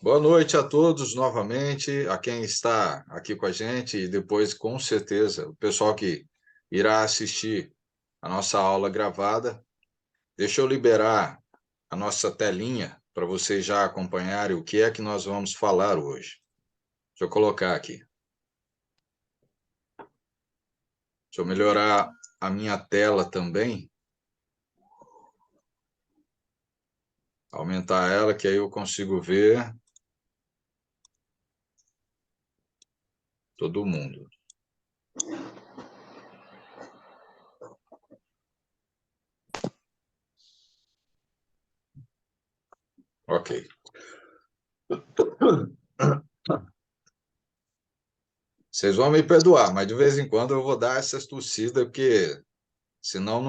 Boa noite a todos novamente, a quem está aqui com a gente e depois, com certeza, o pessoal que irá assistir a nossa aula gravada. Deixa eu liberar a nossa telinha para vocês já acompanharem o que é que nós vamos falar hoje. Deixa eu colocar aqui. Deixa eu melhorar a minha tela também. Aumentar ela, que aí eu consigo ver todo mundo. Ok. Vocês vão me perdoar, mas de vez em quando eu vou dar essas tossidas, porque senão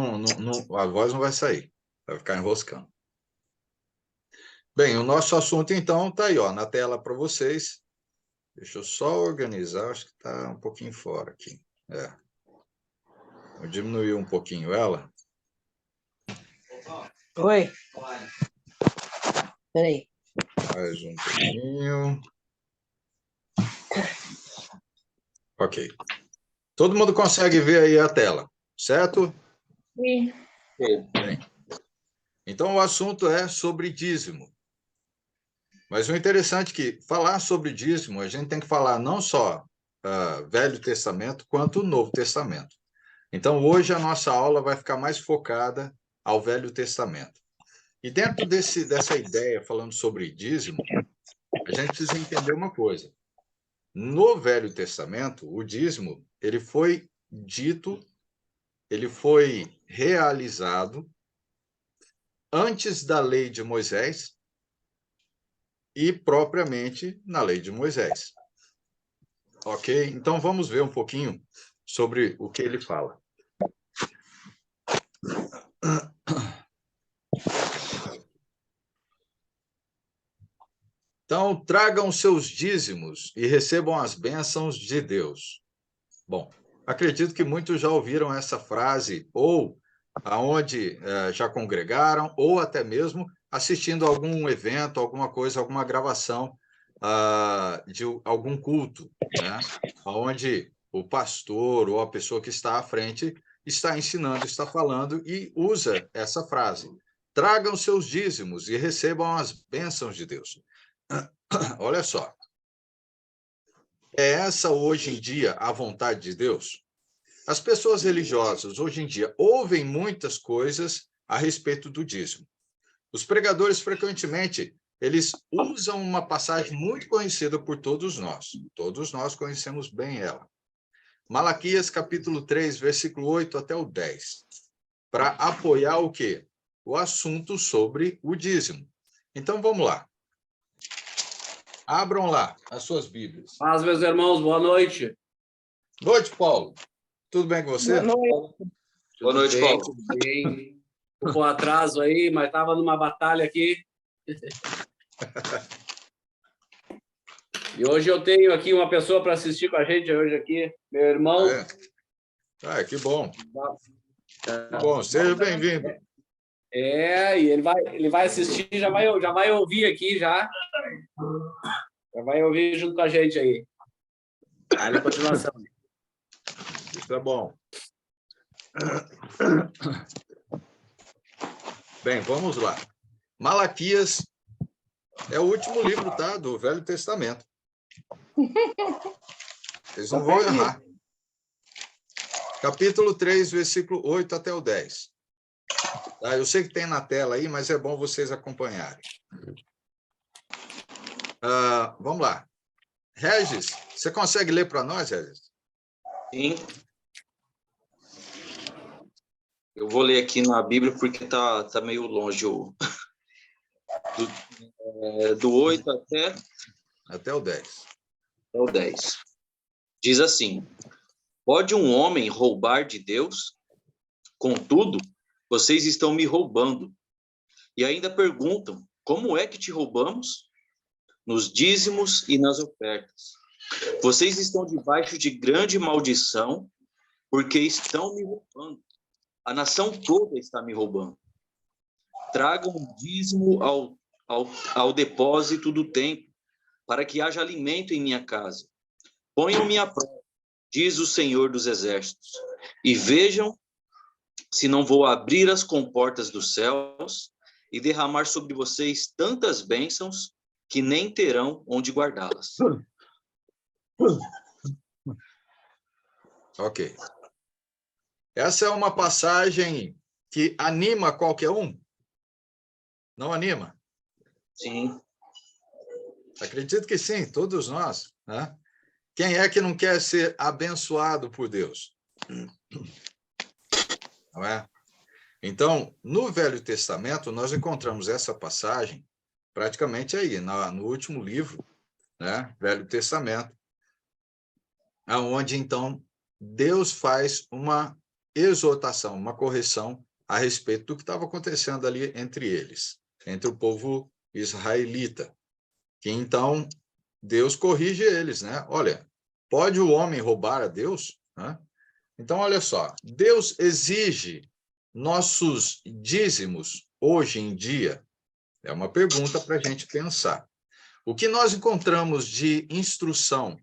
a voz não vai sair, vai ficar enroscando. Bem, o nosso assunto, então, está aí, ó, na tela para vocês. Deixa eu só organizar, acho que está um pouquinho fora aqui. Vou diminuir um pouquinho ela. Oi. Peraí. Mais um pouquinho. Ok. Todo mundo consegue ver aí a tela, certo? Sim. Bem. Então, o assunto é sobre dízimo. Mas o interessante é que falar sobre dízimo, a gente tem que falar não só Velho Testamento, quanto Novo Testamento. Então, hoje a nossa aula vai ficar mais focada ao Velho Testamento. E dentro dessa ideia, falando sobre dízimo, a gente precisa entender uma coisa. No Velho Testamento, o dízimo, ele foi dito, ele foi realizado antes da lei de Moisés e propriamente na lei de Moisés. Ok? Então, vamos ver um pouquinho sobre o que ele fala. Então, tragam seus dízimos e recebam as bênçãos de Deus. Bom, acredito que muitos já ouviram essa frase, ou aonde já congregaram, ou até mesmo assistindo a algum evento, alguma coisa, alguma gravação de algum culto, né? Onde o pastor ou a pessoa que está à frente está ensinando, está falando e usa essa frase. Tragam seus dízimos e recebam as bênçãos de Deus. Olha só. É essa hoje em dia a vontade de Deus? As pessoas religiosas hoje em dia ouvem muitas coisas a respeito do dízimo. Os pregadores frequentemente eles usam uma passagem muito conhecida por todos nós. Todos nós conhecemos bem ela. Malaquias capítulo 3, versículo 8 até o 10. Para apoiar o quê? O assunto sobre o dízimo. Então vamos lá. Abram lá as suas Bíblias. Paz, meus irmãos, boa noite. Noite, Paulo. Tudo bem com você? Boa noite. Boa noite, Paulo. Tudo bem. Tô com atraso aí, mas estava numa batalha aqui. E hoje eu tenho aqui uma pessoa para assistir com a gente hoje aqui, meu irmão. Que bom. Que bom, seja bem-vindo. E ele vai assistir, já vai ouvir aqui já. Já vai ouvir junto com a gente aí. Aí na continuação. Isso é bom. Bem, vamos lá. Malaquias é o último livro, tá, do Velho Testamento. Vocês não vão errar. Capítulo 3, versículo 8 até o 10. Tá? Eu sei que tem na tela aí, mas é bom vocês acompanharem. Vamos lá. Regis, você consegue ler para nós, Regis? Sim. Eu vou ler aqui na Bíblia porque tá meio longe do 8 até o 10. Até o 10. Diz assim: pode um homem roubar de Deus? Contudo, vocês estão me roubando. E ainda perguntam: como é que te roubamos? Nos dízimos e nas ofertas. Vocês estão debaixo de grande maldição, porque estão me roubando. A nação toda está me roubando. Tragam o dízimo ao depósito do templo, para que haja alimento em minha casa. Ponham-me à prova, diz o Senhor dos Exércitos, e vejam se não vou abrir as comportas dos céus e derramar sobre vocês tantas bênçãos que nem terão onde guardá-las. Ok. Essa é uma passagem que anima qualquer um? Não anima? Sim. Acredito que sim, todos nós, né? Quem é que não quer ser abençoado por Deus? Não é? Então, no Velho Testamento, nós encontramos essa passagem praticamente aí, no último livro, né? Velho Testamento, aonde então Deus faz uma exortação, uma correção a respeito do que estava acontecendo ali entre eles, entre o povo israelita, que então Deus corrige eles, né? Olha, pode o homem roubar a Deus? Né? Então, olha só, Deus exige nossos dízimos hoje em dia? É uma pergunta para a gente pensar. O que nós encontramos de instrução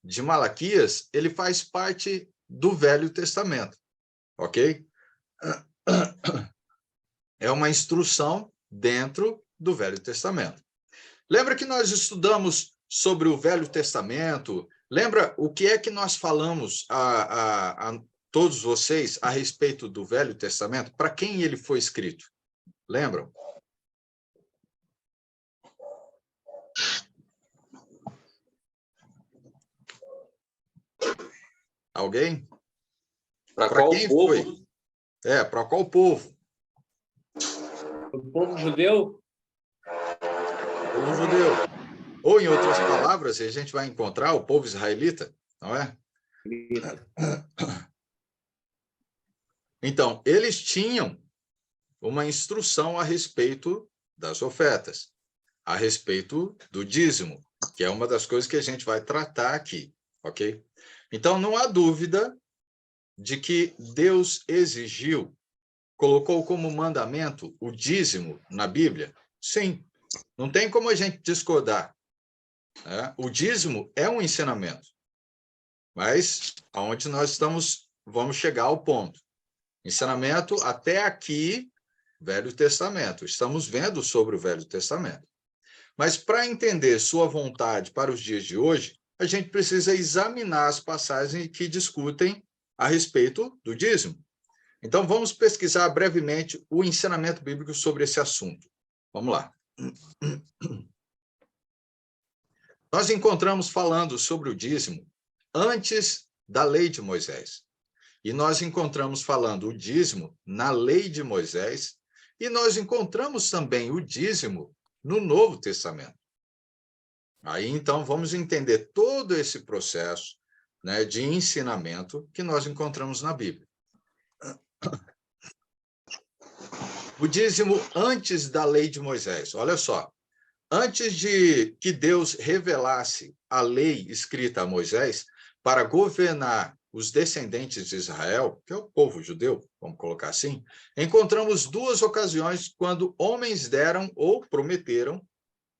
de Malaquias, ele faz parte do Velho Testamento, ok? É uma instrução dentro do Velho Testamento. Lembra que nós estudamos sobre o Velho Testamento? Lembra o que é que nós falamos a todos vocês a respeito do Velho Testamento? Para quem ele foi escrito? Lembram? Alguém? Para qual quem povo? foi? Para qual povo? O povo judeu? O povo judeu. Ou, em outras palavras, a gente vai encontrar o povo israelita, não é? Então, eles tinham uma instrução a respeito das ofertas, a respeito do dízimo, que é uma das coisas que a gente vai tratar aqui, ok? Então, não há dúvida de que Deus exigiu, colocou como mandamento o dízimo na Bíblia? Sim, não tem como a gente discordar. Né? O dízimo é um ensinamento, mas aonde nós vamos chegar ao ponto. Ensinamento até aqui, Velho Testamento. Estamos vendo sobre o Velho Testamento. Mas para entender sua vontade para os dias de hoje, a gente precisa examinar as passagens que discutem a respeito do dízimo. Então, vamos pesquisar brevemente o ensinamento bíblico sobre esse assunto. Vamos lá. Nós encontramos falando sobre o dízimo antes da lei de Moisés. E nós encontramos falando o dízimo na lei de Moisés, e nós encontramos também o dízimo no Novo Testamento. Aí, então, vamos entender todo esse processo, né, de ensinamento que nós encontramos na Bíblia. O dízimo antes da lei de Moisés. Olha só, antes de que Deus revelasse a lei escrita a Moisés para governar os descendentes de Israel, que é o povo judeu, vamos colocar assim, encontramos duas ocasiões quando homens deram ou prometeram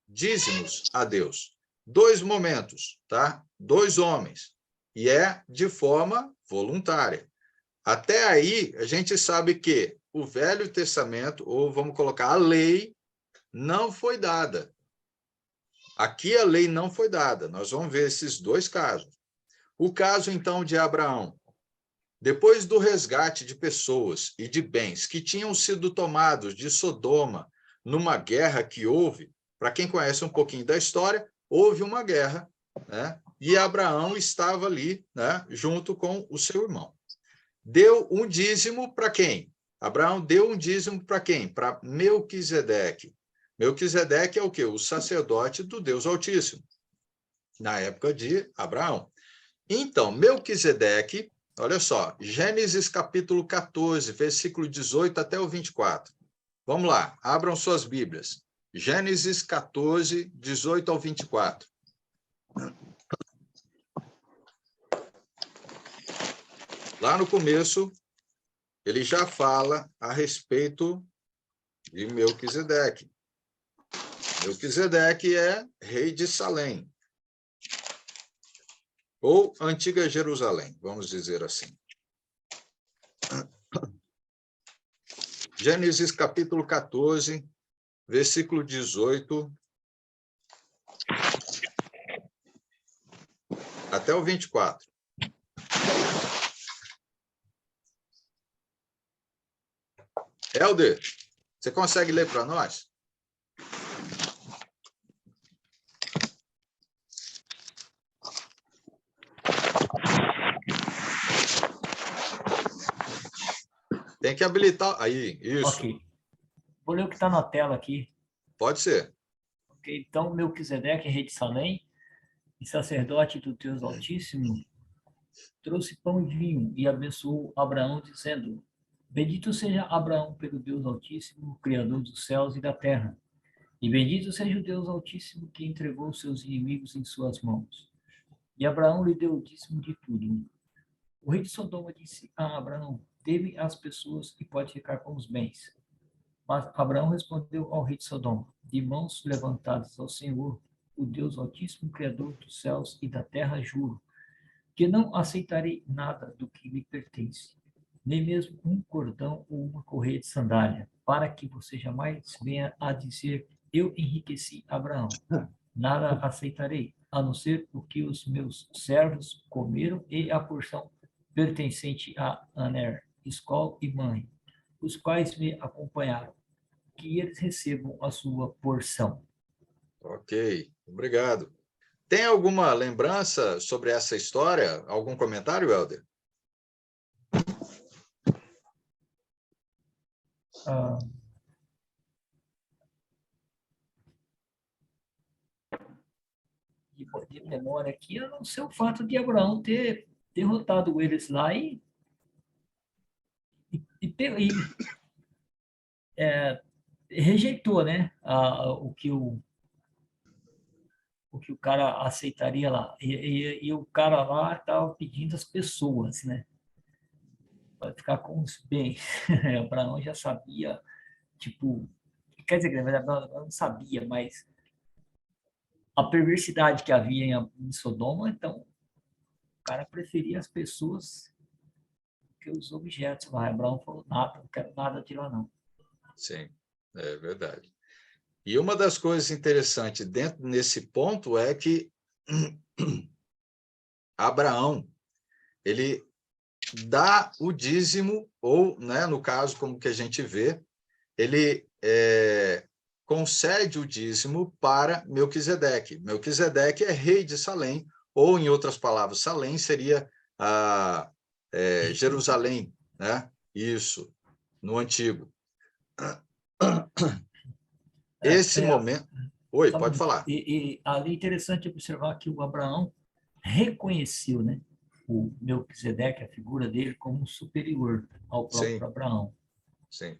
dízimos a Deus. Dois momentos, tá? Dois homens. E é de forma voluntária. Até aí, a gente sabe que o Velho Testamento, ou vamos colocar a lei, não foi dada. Aqui a lei não foi dada. Nós vamos ver esses dois casos. O caso, então, de Abraão. Depois do resgate de pessoas e de bens que tinham sido tomados de Sodoma numa guerra que houve, para quem conhece um pouquinho da história, houve uma guerra, né? E Abraão estava ali, né, junto com o seu irmão. Deu um dízimo para quem? Abraão deu um dízimo para quem? Para Melquisedeque. Melquisedeque é o quê? O sacerdote do Deus Altíssimo, na época de Abraão. Então, Melquisedeque, olha só, Gênesis capítulo 14, versículo 18 até o 24. Vamos lá, abram suas Bíblias. Gênesis 14, 18 ao 24. Lá no começo, ele já fala a respeito de Melquisedeque. Melquisedeque é rei de Salém, ou Antiga Jerusalém, vamos dizer assim. Gênesis capítulo 14, versículo 18 até o 24. Helder, você consegue ler para nós? Tem que habilitar. Aí, isso. Ok. Vou ler o que está na tela aqui. Pode ser. Ok. Então, Melquisedeque, rei de Salém, e sacerdote do Deus Altíssimo, trouxe pão e vinho e abençoou Abraão, dizendo: Bendito seja Abraão pelo Deus Altíssimo, Criador dos céus e da terra. E bendito seja o Deus Altíssimo que entregou seus inimigos em suas mãos. E Abraão lhe deu o dízimo de tudo. O rei de Sodoma disse a Abraão: Dê-me as pessoas e pode ficar com os bens. Mas Abraão respondeu ao rei de Sodoma: De mãos levantadas ao Senhor, o Deus Altíssimo, Criador dos céus e da terra, juro, que não aceitarei nada do que lhe pertence, nem mesmo um cordão ou uma correia de sandália, para que você jamais venha a dizer: Eu enriqueci Abraão. Nada aceitarei, a não ser o que os meus servos comeram e a porção pertencente a Aner, Escol e mãe, os quais me acompanharam, que eles recebam a sua porção. Ok, obrigado. Tem alguma lembrança sobre essa história? Algum comentário, Helder? De memória aqui, eu não sei o fato de Abraão ter derrotado eles lá e rejeitou, né, o que o cara aceitaria lá. E o cara lá estava pedindo as pessoas, né, para ficar com os bens. Abraão já sabia, tipo, quer dizer, Abraão não sabia, mas a perversidade que havia em Sodoma, então o cara preferia as pessoas que os objetos lá. Abraão falou: nada, não quero nada de lá, não. Sim, é verdade. E uma das coisas interessantes dentro nesse ponto é que Abraão, ele dá o dízimo, ou, né, no caso, como que a gente vê, ele concede o dízimo para Melquisedeque. Melquisedeque é rei de Salém, ou, em outras palavras, Salém seria Jerusalém, né? Isso, no antigo. Esse momento... Oi, pode falar. E ali é interessante observar que o Abraão reconheceu, né, o Melquisedeque, a figura dele, como superior ao próprio Sim, Abraão. sim.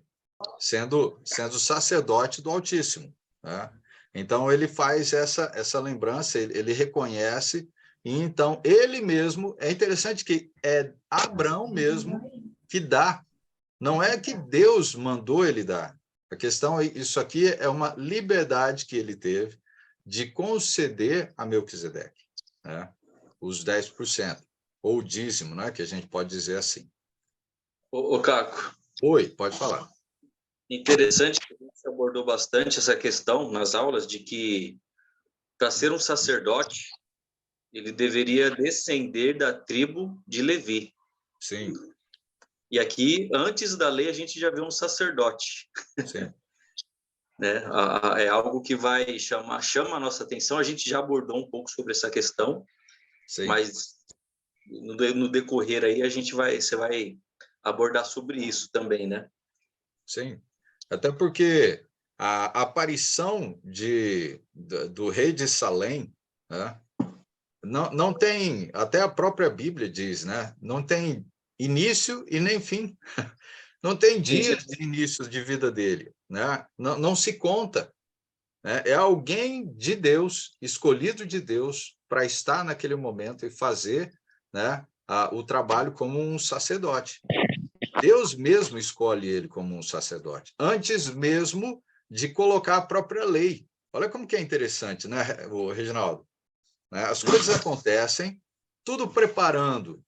Sendo sacerdote do Altíssimo, né? Então, ele faz essa lembrança, ele reconhece, e então, ele mesmo, é interessante que é Abraão mesmo que dá, não é que Deus mandou ele dar. A questão é, isso aqui é uma liberdade que ele teve de conceder a Melquisedeque, né, os 10%, ou o dízimo, né, que a gente pode dizer assim. Ô, Caco. Oi, pode falar. Interessante que a gente abordou bastante essa questão nas aulas de que, para ser um sacerdote, ele deveria descender da tribo de Levi. Sim. E aqui, antes da lei, a gente já vê um sacerdote. Sim. Né? É algo que vai chama a nossa atenção. A gente já abordou um pouco sobre essa questão, Sim. mas no decorrer aí você vai abordar sobre isso também, né? Sim. Até porque a aparição do rei de Salém, né, não tem, até a própria Bíblia diz, né, não tem início e nem fim. Não tem dias de início de vida dele, né? Não se conta, né? É alguém de Deus, escolhido de Deus, para estar naquele momento e fazer, né, o trabalho como um sacerdote. Deus mesmo escolhe ele como um sacerdote, antes mesmo de colocar a própria lei, Olha como que é interessante, né, o Reginaldo? Né? As coisas acontecem, tudo preparando.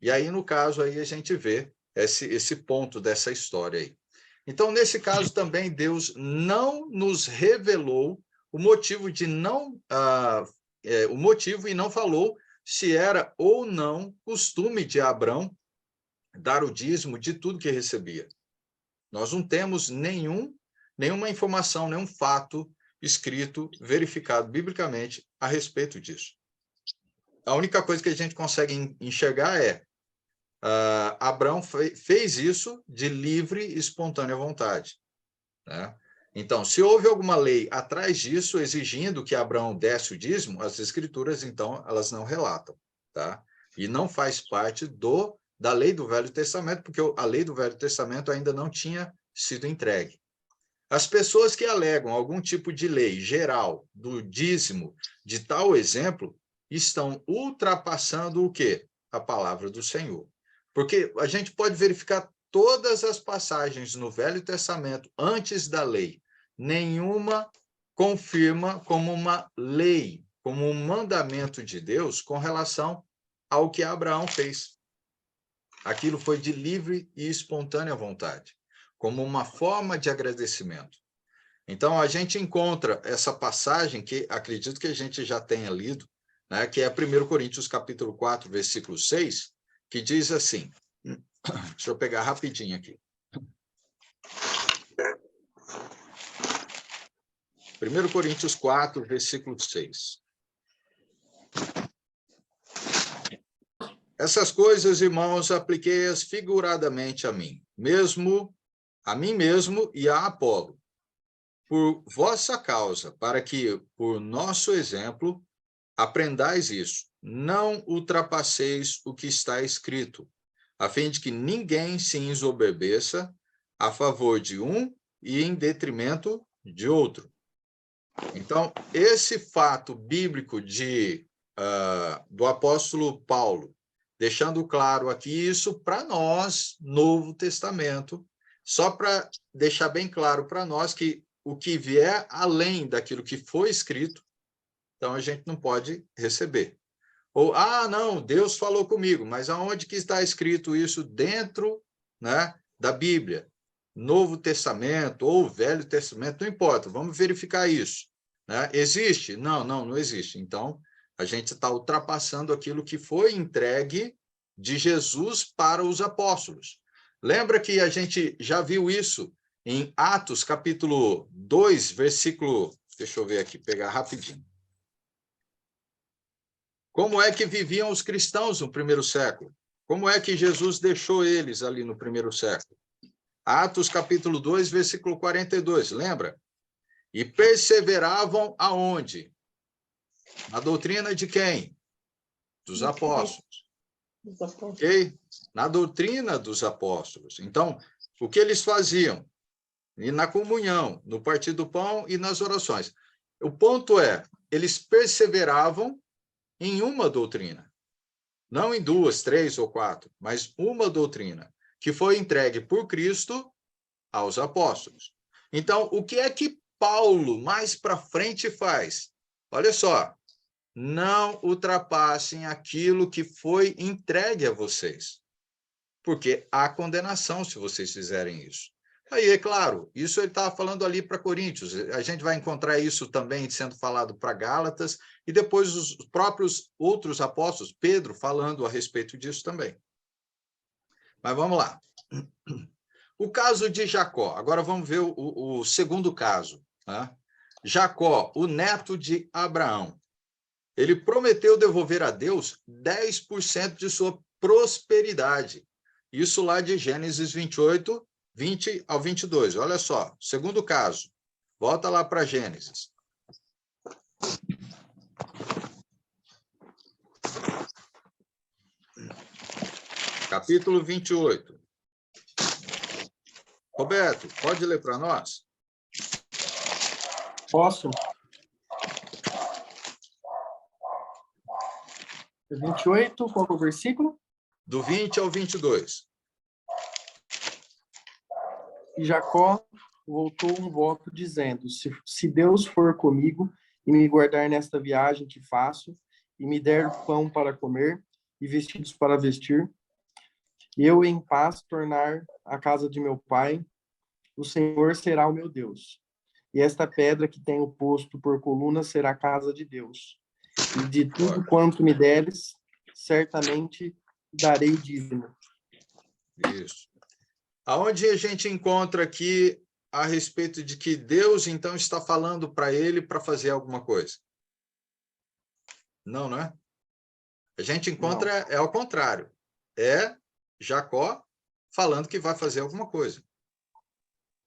E aí, no caso, aí a gente vê esse ponto dessa história aí. Então, nesse caso também, Deus não nos revelou o motivo de não o motivo e não falou se era ou não costume de Abrão dar o dízimo de tudo que recebia. Nós não temos nenhuma informação, nenhum fato escrito, verificado biblicamente a respeito disso. A única coisa que a gente consegue enxergar é Abrão fez isso de livre e espontânea vontade. Né? Então, se houve alguma lei atrás disso, exigindo que Abrão desse o dízimo, as escrituras, então, elas não relatam. Tá? E não faz parte da lei do Velho Testamento, porque a lei do Velho Testamento ainda não tinha sido entregue. As pessoas que alegam algum tipo de lei geral do dízimo de tal exemplo estão ultrapassando o quê? A palavra do Senhor. Porque a gente pode verificar todas as passagens no Velho Testamento antes da lei. Nenhuma confirma como uma lei, como um mandamento de Deus com relação ao que Abraão fez. Aquilo foi de livre e espontânea vontade, como uma forma de agradecimento. Então, a gente encontra essa passagem que acredito que a gente já tenha lido, né, que é 1 Coríntios capítulo 4, versículo 6, que diz assim, deixa eu pegar rapidinho aqui. 1 Coríntios 4, versículo 6. Essas coisas, irmãos, apliquei-as figuradamente a mim mesmo e a Apolo, por vossa causa, para que, por nosso exemplo, aprendais isso. Não ultrapasseis o que está escrito, a fim de que ninguém se ensoberbeça a favor de um e em detrimento de outro. Então, esse fato bíblico do apóstolo Paulo, deixando claro aqui isso para nós, Novo Testamento, só para deixar bem claro para nós que o que vier além daquilo que foi escrito, então a gente não pode receber. Ou, não, Deus falou comigo, mas aonde que está escrito isso dentro, né, da Bíblia? Novo Testamento ou Velho Testamento, não importa, vamos verificar isso. Né? Existe? Não existe. Então, a gente está ultrapassando aquilo que foi entregue de Jesus para os apóstolos. Lembra que a gente já viu isso em Atos, capítulo 2, versículo... Deixa eu ver aqui, pegar rapidinho. Como é que viviam os cristãos no primeiro século? Como é que Jesus deixou eles ali no primeiro século? Atos, capítulo 2, versículo 42, lembra? E perseveravam aonde? Na doutrina de quem? Dos apóstolos. Ok? Na doutrina dos apóstolos. Então, o que eles faziam? E na comunhão, no partir do pão e nas orações. O ponto é, eles perseveravam em uma doutrina. Não em 2, 3 ou 4, mas uma doutrina, que foi entregue por Cristo aos apóstolos. Então, o que é que Paulo, mais para frente, faz? Olha só, não ultrapassem aquilo que foi entregue a vocês, porque há condenação se vocês fizerem isso. Aí, é claro, isso ele estava falando ali para Coríntios, a gente vai encontrar isso também sendo falado para Gálatas, e depois os próprios outros apóstolos, Pedro, falando a respeito disso também. Mas vamos lá. O caso de Jacó, agora vamos ver o segundo caso. Né? Jacó, o neto de Abraão, ele prometeu devolver a Deus 10% de sua prosperidade. Isso lá de Gênesis 28, 20 ao 22. Olha só, segundo caso. Volta lá para Gênesis. Capítulo 28. Roberto, pode ler para nós? Posso? 28, qual é o versículo? Do 20 ao 22. E Jacó voltou um voto dizendo: se Deus for comigo e me guardar nesta viagem que faço, e me der pão para comer e vestidos para vestir, e eu em paz tornar a casa de meu pai, o Senhor será o meu Deus. E esta pedra que tenho posto por coluna será a casa de Deus. E de tudo quanto me deres, certamente darei dízimo. Isso. Aonde a gente encontra aqui a respeito de que Deus, então, está falando para ele para fazer alguma coisa? Não, não é? A gente encontra, é ao contrário. É Jacó falando que vai fazer alguma coisa.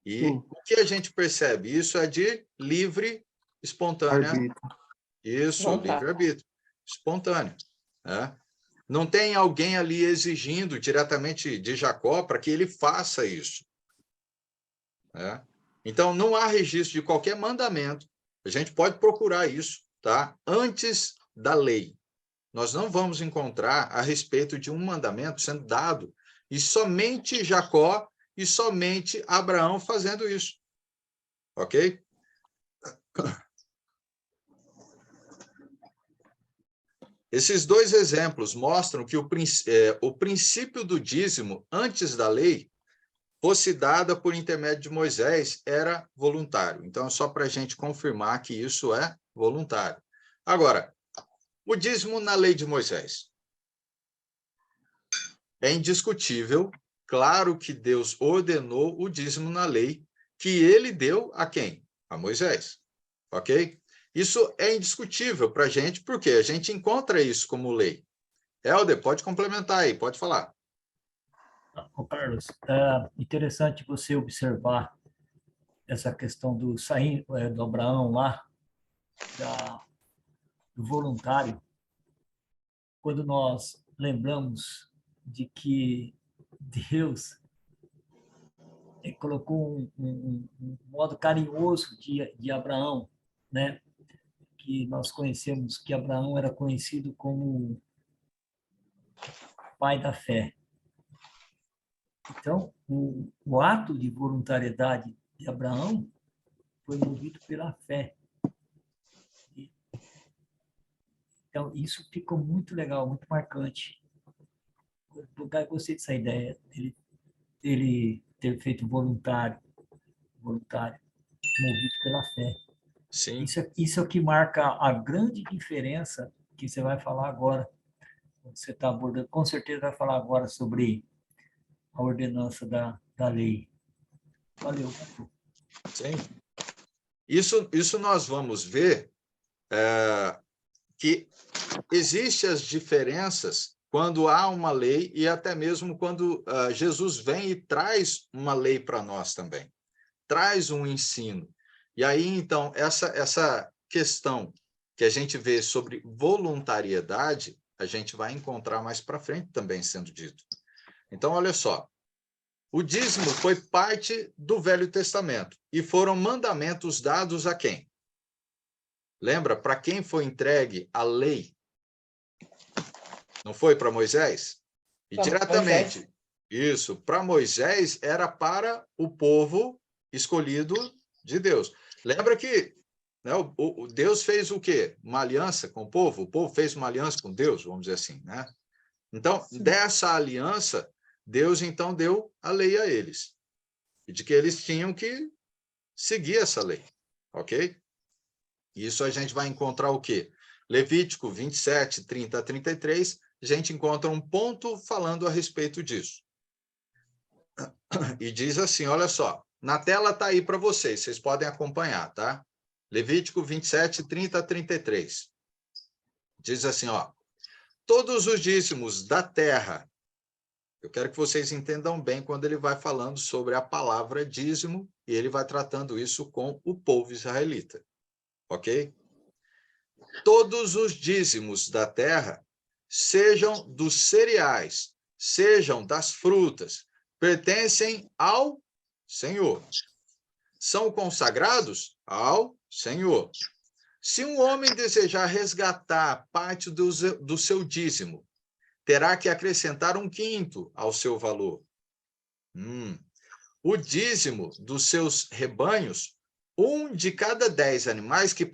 E o que a gente percebe? Isso é de livre, espontânea. Isso, livre-arbítrio. Espontâneo. Né? Não tem alguém ali exigindo diretamente de Jacó para que ele faça isso. Né? Então, não há registro de qualquer mandamento. A gente pode procurar isso, tá? Antes da lei. Nós não vamos encontrar a respeito de um mandamento sendo dado e somente Jacó e somente Abraão fazendo isso. Ok? Esses dois exemplos mostram que o princípio do dízimo antes da lei fosse dada por intermédio de Moisés era voluntário. Então, é só para a gente confirmar que isso é voluntário. Agora, o dízimo na lei de Moisés. É indiscutível, claro que Deus ordenou o dízimo na lei, que ele deu a quem? A Moisés. Ok? Isso é indiscutível para a gente, porque a gente encontra isso como lei. Helder, pode complementar aí, pode falar. Carlos, é interessante você observar essa questão do do Abraão lá, do voluntário, quando nós lembramos de que Deus colocou um modo carinhoso de Abraão, né? Que nós conhecemos que Abraão era conhecido como pai da fé. Então, o ato de voluntariedade de Abraão foi movido pela fé. Então, isso ficou muito legal, muito marcante. Eu gostei dessa ideia, ele ter feito voluntário, movido pela fé. Sim. Isso é o que marca a grande diferença que você vai falar agora. Você está abordando, com certeza vai falar agora sobre a ordenança da lei. Valeu. Sim. Isso nós vamos ver que existem as diferenças quando há uma lei e até mesmo quando Jesus vem e traz uma lei para nós também. Traz um ensino. E aí, então, essa questão que a gente vê sobre voluntariedade, a gente vai encontrar mais para frente também sendo dito. Então, olha só. O dízimo foi parte do Velho Testamento e foram mandamentos dados a quem? Lembra para quem foi entregue a lei? Não foi para Moisés? E diretamente, Moisés. Isso, para Moisés era para o povo escolhido de Deus. Lembra que né, o Deus fez o quê? Uma aliança com o povo fez uma aliança com Deus, vamos dizer assim, né? Então, dessa aliança, Deus então deu a lei a eles, e de que eles tinham que seguir essa lei, ok? Isso a gente vai encontrar o quê? Levítico 27, 30 a 33, a gente encontra um ponto falando a respeito disso. E diz assim, olha só, na tela está aí para vocês podem acompanhar, tá? Levítico 27, 30 a 33. Diz assim, ó, todos os dízimos da terra. Eu quero que vocês entendam bem quando ele vai falando sobre a palavra dízimo e ele vai tratando isso com o povo israelita. Ok? Todos os dízimos da terra, sejam dos cereais, sejam das frutas, pertencem ao Senhor. São consagrados ao Senhor. Se um homem desejar resgatar parte do seu dízimo, terá que acrescentar 1/5 ao seu valor. o dízimo dos seus rebanhos, um de cada 10 animais que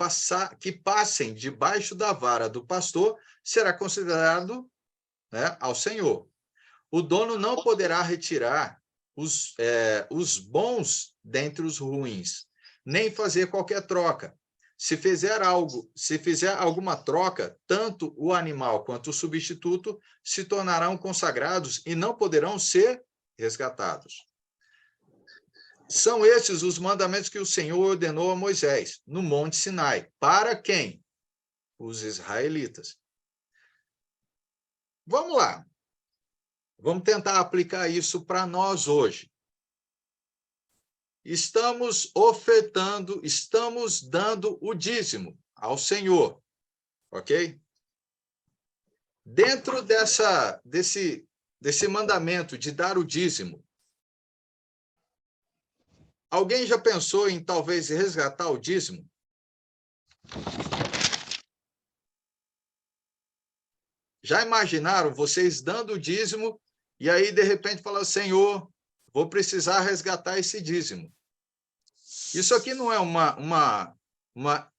passem debaixo da vara do pastor será considerado, né, ao Senhor. O dono não poderá retirar os bons dentre os ruins, nem fazer qualquer troca. Se fizer alguma troca, tanto o animal quanto o substituto se tornarão consagrados e não poderão ser resgatados. São esses os mandamentos que o Senhor ordenou a Moisés, no Monte Sinai. Para quem? Os israelitas. Vamos lá. Vamos tentar aplicar isso para nós hoje. Estamos ofertando, estamos dando o dízimo ao Senhor, ok? Dentro desse mandamento de dar o dízimo, alguém já pensou em talvez resgatar o dízimo? Já imaginaram vocês dando o dízimo e aí, de repente, falar, Senhor, vou precisar resgatar esse dízimo. Isso aqui não é uma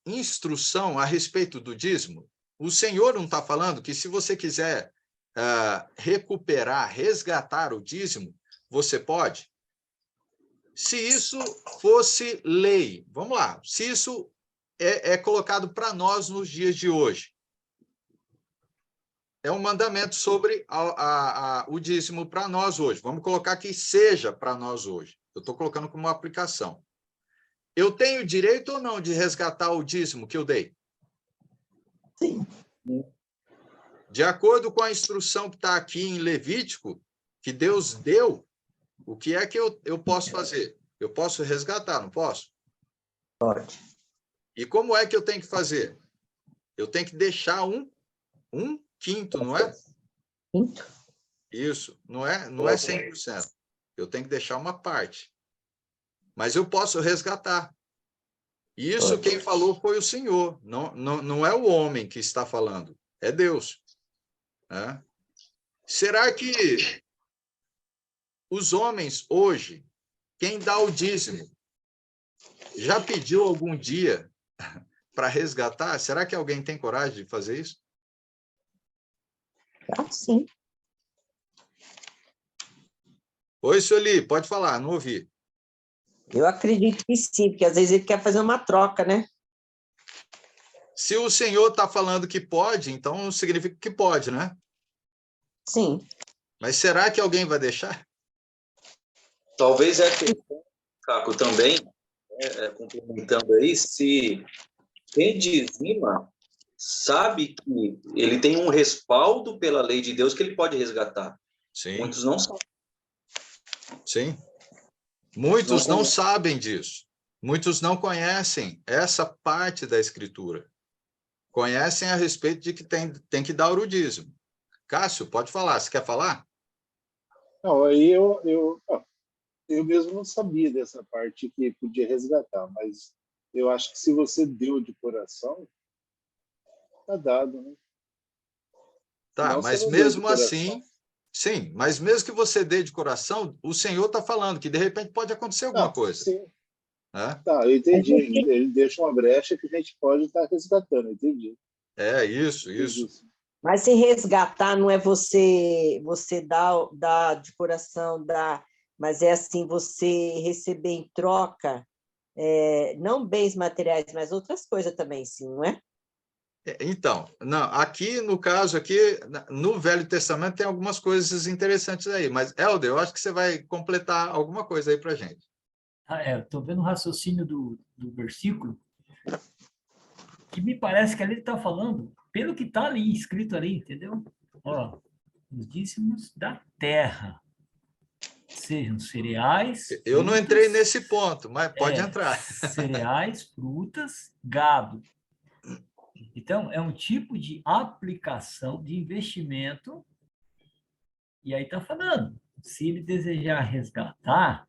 instrução a respeito do dízimo? O Senhor não está falando que se você quiser recuperar, resgatar o dízimo, você pode? Se isso fosse lei, vamos lá, se isso é colocado para nós nos dias de hoje, é um mandamento sobre o dízimo para nós hoje. Vamos colocar que seja para nós hoje. Eu estou colocando como uma aplicação. Eu tenho direito ou não de resgatar o dízimo que eu dei? Sim. De acordo com a instrução que está aqui em Levítico, que Deus deu, o que é que eu posso fazer? Eu posso resgatar, não posso? Pode. E como é que eu tenho que fazer? Eu tenho que deixar um quinto, não é? Quinto. Isso, não é 100%. Eu tenho que deixar uma parte. Mas eu posso resgatar. E isso quem falou foi o Senhor, não é o homem que está falando, é Deus. Né? Será que os homens hoje, quem dá o dízimo, já pediu algum dia para resgatar? Será que alguém tem coragem de fazer isso? Ah, sim. Oi, Sueli, pode falar, não ouvi. Eu acredito que sim, porque às vezes ele quer fazer uma troca, né? Se o Senhor está falando que pode, então significa que pode, né? Sim. Mas será que alguém vai deixar? Talvez é questão, Caco, também, complementando aí, se quem dizima sabe que ele tem um respaldo pela lei de Deus que ele pode resgatar. Sim. Muitos não sabem. Sim. Muitos não sabem disso. Muitos não conhecem essa parte da Escritura. Conhecem a respeito de que tem que dar o dízimo. Cássio, pode falar. Você quer falar? Não, aí eu mesmo não sabia dessa parte que podia resgatar, mas eu acho que se você deu de coração, tá dado, né? Tá, Senão você mas não deu de mesmo coração. assim, sim, mas mesmo que você dê de coração, o Senhor está falando que de repente pode acontecer alguma coisa. Sim. Né? Tá, eu entendi. Ele deixa uma brecha que a gente pode estar resgatando, entendi. É, isso. Mas se resgatar não é você dar de coração, mas é assim, você receber em troca, não bens materiais, mas outras coisas também, sim, não é? Então, não, aqui, no caso, aqui, no Velho Testamento tem algumas coisas interessantes aí, mas, Helder, eu acho que você vai completar alguma coisa aí para a gente. Estou vendo o raciocínio do versículo, que me parece que ali ele está falando, pelo que está ali, escrito ali, entendeu? Ó, os dízimos da terra, sejam cereais, Eu não frutas, entrei nesse ponto, mas pode entrar. Cereais, frutas, gado. Então, é um tipo de aplicação de investimento, e aí está falando, se ele desejar resgatar,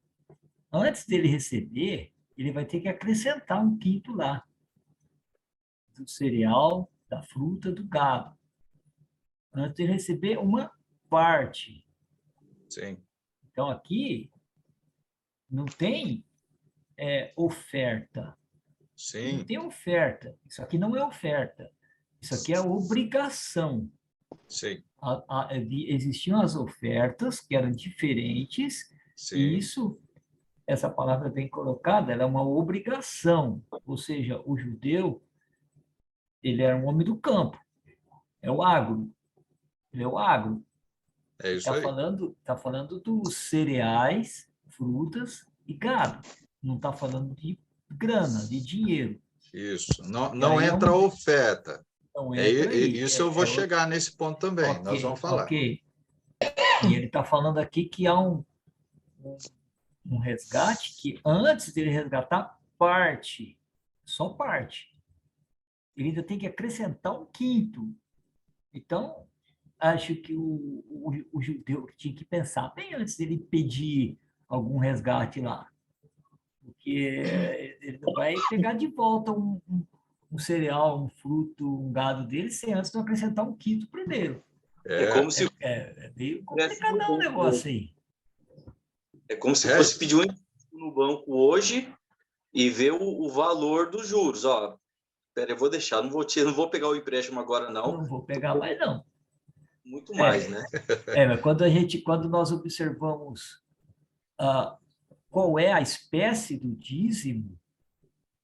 antes dele receber, ele vai ter que acrescentar um quinto lá, do cereal, da fruta, do gado, antes de receber uma parte. Sim. Então, aqui, Não tem oferta. Não Sim, tem oferta. Isso aqui não é oferta. Isso aqui é obrigação. sim, Existiam as ofertas que eram diferentes, e sim, isso, essa palavra bem colocada, ela é uma obrigação. Ou seja, o judeu, ele era um homem do campo, é o agro. Ele é o agro. é isso aí. Tá falando dos cereais, frutas e gado. Não está falando de grana, de dinheiro. Isso. Não, E não aí entra oferta. não É, entra aí. isso eu vou chegar nesse ponto também. Nós Ok, vamos falar. ok. E ele está falando aqui que há um resgate que antes dele resgatar parte, só parte, ele ainda tem que acrescentar um quinto. Então, acho que o judeu tinha que pensar bem antes dele pedir algum resgate lá. Porque ele não vai pegar de volta um cereal, um fruto, um gado dele, sem antes não acrescentar um quinto primeiro. É como se É meio tivesse complicado o negócio aí. É como se fosse pedir um empréstimo no banco hoje e ver o valor dos juros. Ó, pera, eu vou deixar, não vou pegar o empréstimo agora, não. Não vou pegar mais, não. Muito mais, né? Mas quando nós observamos qual é a espécie do dízimo,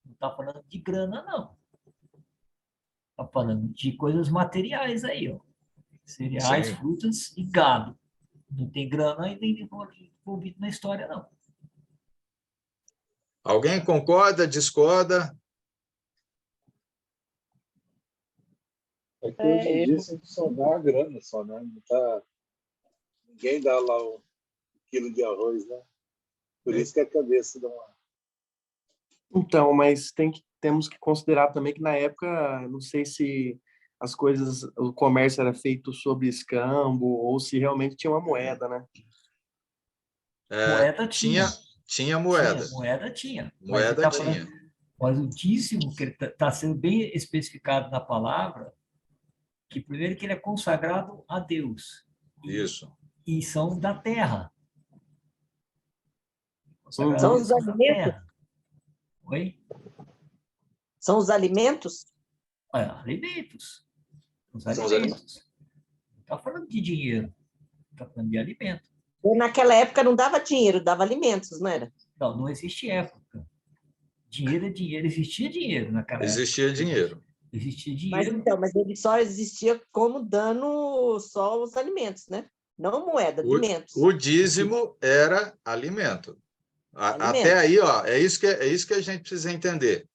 não está falando de grana, não. Está falando de coisas materiais aí, ó. Cereais, Sim. frutas e gado. Não tem grana ainda envolvido na história, não. Alguém concorda, discorda? É que hoje em dia você só dá a grana, só, né? Não tá... Ninguém dá lá um quilo de arroz, né? Por isso que a cabeça dá uma... Então, mas temos que considerar também que na época, não sei se as coisas, o comércio era feito sob escambo ou se realmente tinha uma moeda, né? Moeda tinha. Tinha moeda. Moeda tinha. Mas ele Moeda tá tinha. falando, mas o dízimo, que está sendo bem especificado na palavra, que primeiro que ele é consagrado a Deus. Isso. E são da terra. Uhum. São os alimentos? Oi? São os alimentos? Alimentos. Os São os alimentos. Não está falando de dinheiro. Está falando de alimento. Naquela época não dava dinheiro, dava alimentos, não era? Não, não existe época. Dinheiro é dinheiro. Existia dinheiro naquela época. Existia dinheiro. Existia dinheiro. Mas ele só existia como dando só os alimentos, né? Não moeda, alimentos. O dízimo era alimento. Alimento. Até aí, ó, é isso que a gente precisa entender.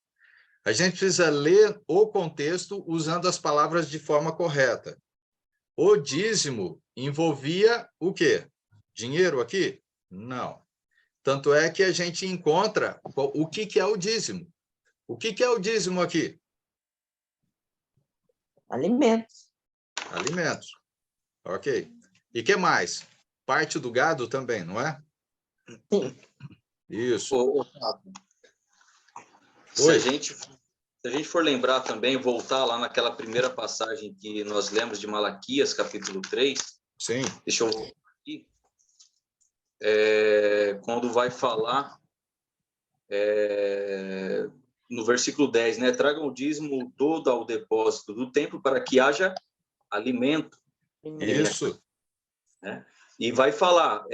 A gente precisa ler o contexto usando as palavras de forma correta. O dízimo envolvia o quê? Dinheiro aqui? Não. Tanto é que a gente encontra o que é o dízimo. O que é o dízimo aqui? Alimentos. Alimentos. Ok. E que mais? Parte do gado também, não é? Sim. Isso. Se a gente for lembrar também, voltar lá naquela primeira passagem que nós lemos de Malaquias, capítulo 3. Sim. Deixa eu voltar aqui. Quando vai falar no versículo 10, né? Tragam o dízimo todo ao depósito do templo para que haja alimento. Isso. Né? E vai falar,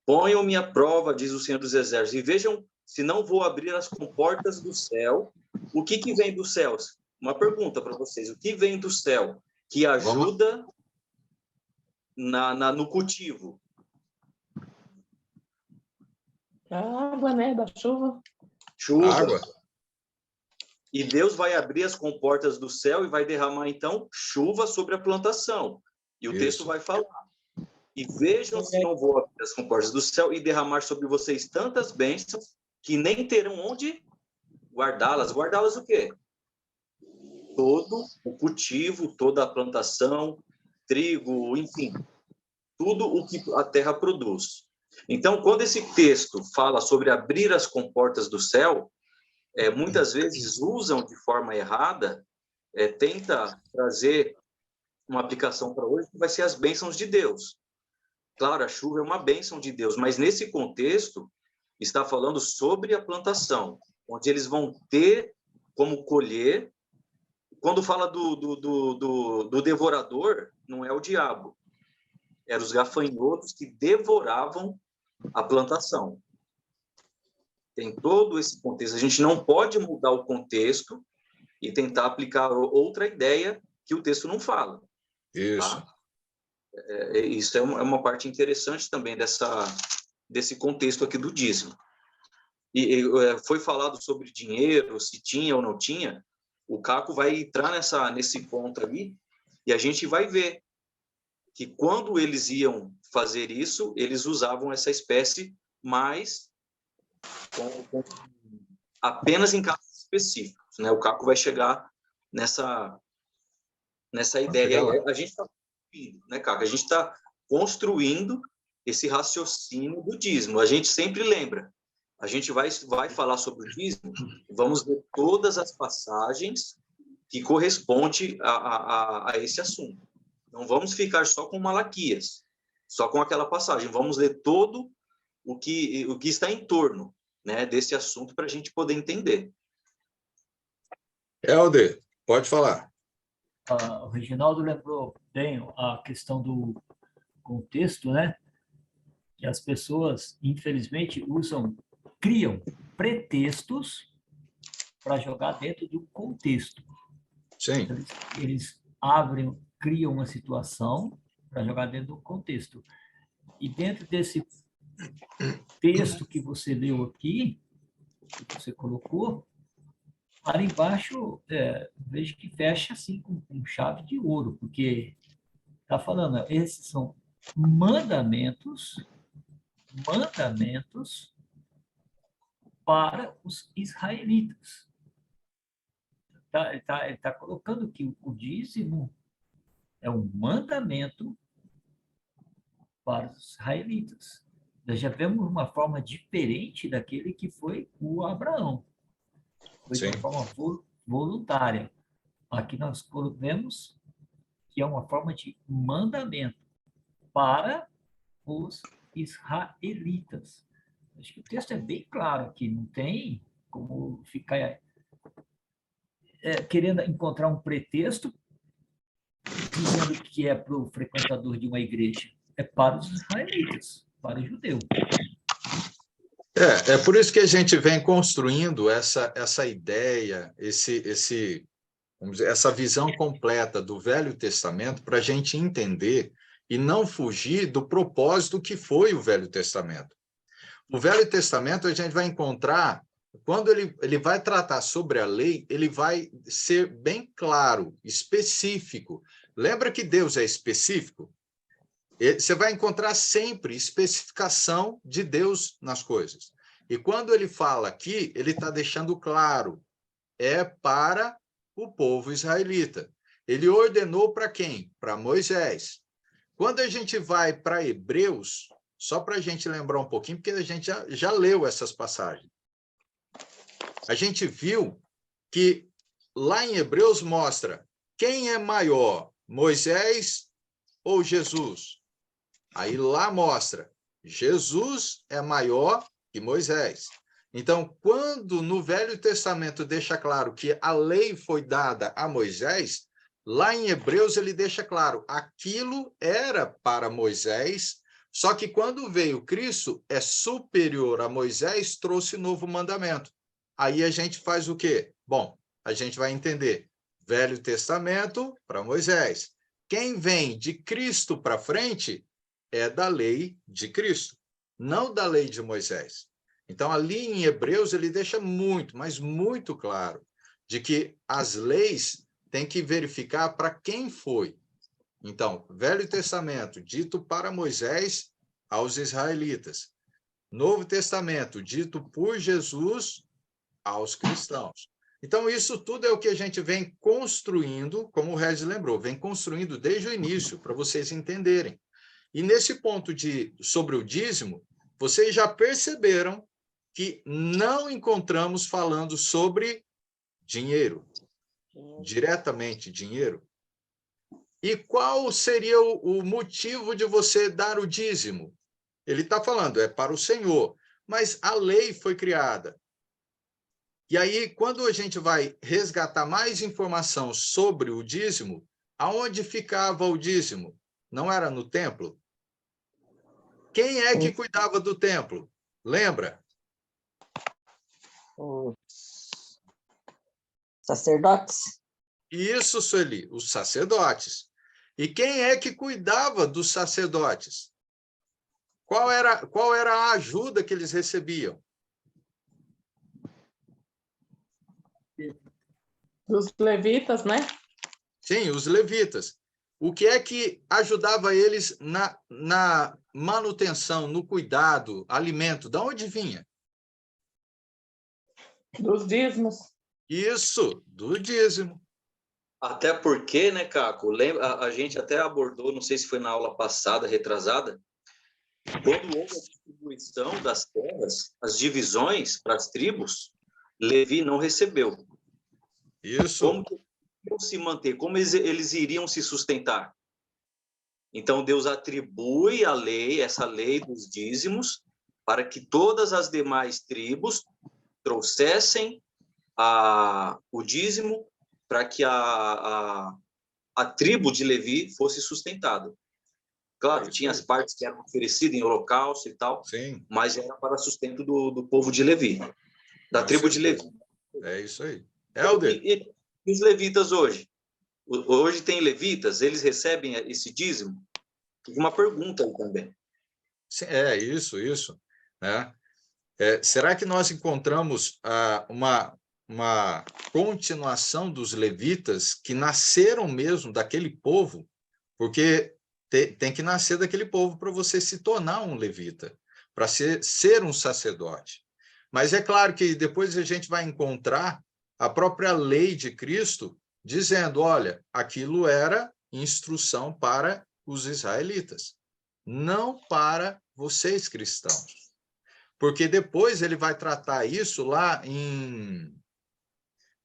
ponham-me à prova, diz o Senhor dos Exércitos, e vejam se não vou abrir as comportas do céu. O que vem dos céus? Uma pergunta para vocês. O que vem do céu que ajuda no cultivo? A água, né? Da chuva. Chuva. Água. E Deus vai abrir as comportas do céu e vai derramar, então, chuva sobre a plantação. E o texto vai falar. E vejam se não vou abrir as comportas do céu e derramar sobre vocês tantas bênçãos que nem terão onde guardá-las. Guardá-las o quê? Todo o cultivo, toda a plantação, trigo, enfim, tudo o que a terra produz. Então, quando esse texto fala sobre abrir as comportas do céu, muitas vezes usam de forma errada, tenta trazer uma aplicação para hoje, que vai ser as bênçãos de Deus. Claro, a chuva é uma bênção de Deus, mas nesse contexto, está falando sobre a plantação, onde eles vão ter como colher. Quando fala do devorador, não é o diabo, eram os gafanhotos que devoravam a plantação. Tem todo esse contexto. A gente não pode mudar o contexto e tentar aplicar outra ideia que o texto não fala. Isso. Tá? Isso é uma parte interessante também desse contexto aqui do dízimo. E foi falado sobre dinheiro, se tinha ou não tinha. O Caco vai entrar nesse ponto ali e a gente vai ver que quando eles iam fazer isso, eles usavam essa espécie, mas apenas em casos específicos, né? O Caco vai chegar nessa ideia. A gente está, né, Caco? A gente está construindo esse raciocínio do dízimo. A gente sempre lembra. A gente vai falar sobre o dízimo, vamos ver todas as passagens que correspondem a esse assunto. Não vamos ficar só com Malaquias, só com aquela passagem. Vamos ler todo o que está em torno, né, desse assunto para a gente poder entender. Helder, pode falar. O Reginaldo lembrou bem a questão do contexto, né? Que as pessoas, infelizmente, criam pretextos para jogar dentro de um contexto. Sim. Eles criam uma situação para jogar dentro do contexto. E dentro desse texto que você leu aqui, que você colocou, lá embaixo, vejo que fecha assim com chave de ouro, porque está falando, esses são mandamentos para os israelitas. Ele tá colocando que o dízimo é um mandamento para os israelitas. Nós já vemos uma forma diferente daquele que foi o Abraão. Foi de uma forma voluntária. Aqui nós vemos que é uma forma de mandamento para os israelitas. Acho que o texto é bem claro aqui, não tem como ficar querendo encontrar um pretexto dizendo que é para o frequentador de uma igreja. É para os israelitas, para o judeu. É por isso que a gente vem construindo essa ideia, vamos dizer, essa visão completa do Velho Testamento para a gente entender e não fugir do propósito que foi o Velho Testamento. O Velho Testamento a gente vai encontrar, quando ele vai tratar sobre a lei, ele vai ser bem claro, específico. Lembra que Deus é específico? Você vai encontrar sempre especificação de Deus nas coisas. E quando ele fala aqui, ele está deixando claro, é para o povo israelita. Ele ordenou para quem? Para Moisés. Quando a gente vai para Hebreus, só para a gente lembrar um pouquinho, porque a gente já leu essas passagens. A gente viu que lá em Hebreus mostra quem é maior, Moisés ou Jesus? Aí lá mostra, Jesus é maior que Moisés. Então, quando no Velho Testamento deixa claro que a lei foi dada a Moisés, lá em Hebreus ele deixa claro, aquilo era para Moisés, só que quando veio Cristo, é superior a Moisés, trouxe novo mandamento. Aí a gente faz o quê? Bom, a gente vai entender, Velho Testamento para Moisés. Quem vem de Cristo para frente é da lei de Cristo, não da lei de Moisés. Então, ali em Hebreus, ele deixa muito, mas muito claro, de que as leis têm que verificar para quem foi. Então, Velho Testamento, dito para Moisés, aos israelitas. Novo Testamento, dito por Jesus, aos cristãos. Então, isso tudo é o que a gente vem construindo, como o Regis lembrou, vem construindo desde o início, para vocês entenderem. E nesse ponto sobre o dízimo, vocês já perceberam que não encontramos falando sobre dinheiro, diretamente dinheiro. E qual seria o motivo de você dar o dízimo? Ele está falando, é para o Senhor. mas a lei foi criada. E aí, quando a gente vai resgatar mais informação sobre o dízimo, aonde ficava o dízimo? Não era no templo? Quem é que cuidava do templo? Lembra? Os sacerdotes? Isso, Sueli, os sacerdotes. E quem é que cuidava dos sacerdotes? Qual era a ajuda que eles recebiam? Dos levitas, né? Sim, os levitas. O que é que ajudava eles na manutenção, no cuidado, alimento? De onde vinha? Dos dízimos. Isso, do dízimo. Até porque, né, Caco, lembra, a gente até abordou, não sei se foi na aula passada, retrasada, quando houve a distribuição das terras, as divisões para as tribos, Levi não recebeu. Isso. Como que iam se manter? Como eles iriam se sustentar? Então, Deus atribui a lei, essa lei dos dízimos, para que todas as demais tribos trouxessem o dízimo para que a tribo de Levi fosse sustentada. Claro, tinha as partes que eram oferecidas em holocausto e tal, sim, mas era para sustento do povo de Levi, da tribo de Levi. É isso aí. Helder. E os levitas hoje? Hoje tem levitas, eles recebem esse dízimo? Uma pergunta aí também. É, isso. Né? Será que nós encontramos uma continuação dos levitas que nasceram mesmo daquele povo? Porque tem que nascer daquele povo para você se tornar um levita, para ser um sacerdote. Mas é claro que depois a gente vai encontrar a própria lei de Cristo dizendo, olha, aquilo era instrução para os israelitas, não para vocês cristãos. Porque depois ele vai tratar isso lá em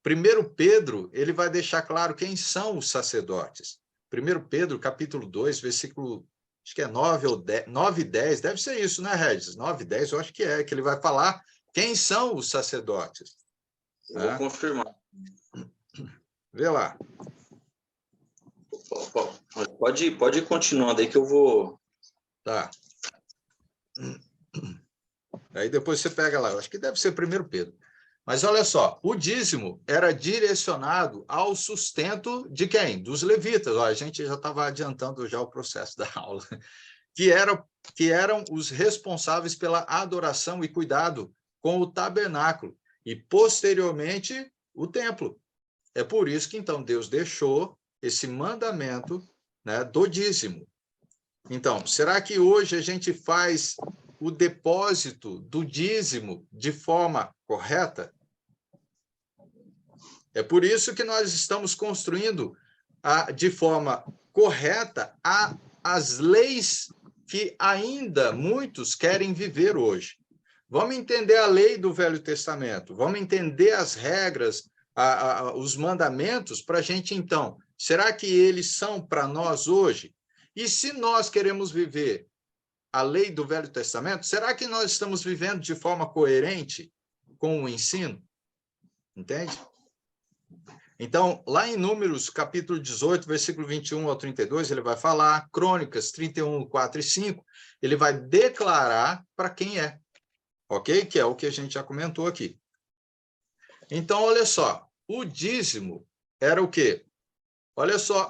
1 Pedro, ele vai deixar claro quem são os sacerdotes. 1 Pedro, capítulo 2, versículo, acho que é 9 ou 10, 9 e 10, deve ser isso, né, Regis? 9 e 10, eu acho que ele vai falar quem são os sacerdotes. Eu vou confirmar. Vê lá. Pode ir continuando aí que eu vou... Tá. Aí depois você pega lá, eu acho que deve ser 1 Pedro. Mas olha só, o dízimo era direcionado ao sustento de quem? Dos levitas. Ó, a gente já estava adiantando já o processo da aula. Que eram os responsáveis pela adoração e cuidado com o tabernáculo e, posteriormente, o templo. É por isso que, então, Deus deixou esse mandamento, né, do dízimo. Então, será que hoje a gente faz o depósito do dízimo de forma correta? É por isso que nós estamos construindo de forma correta as leis que ainda muitos querem viver hoje. Vamos entender a lei do Velho Testamento, vamos entender as regras, os mandamentos, para a gente, então, será que eles são para nós hoje? E se nós queremos viver a lei do Velho Testamento, será que nós estamos vivendo de forma coerente com o ensino? Entende? Então, lá em Números, capítulo 18, versículo 21 ao 32, ele vai falar, Crônicas 31, 4 e 5, ele vai declarar para quem é, ok? Que é o que a gente já comentou aqui. Então, olha só, o dízimo era o quê? Olha só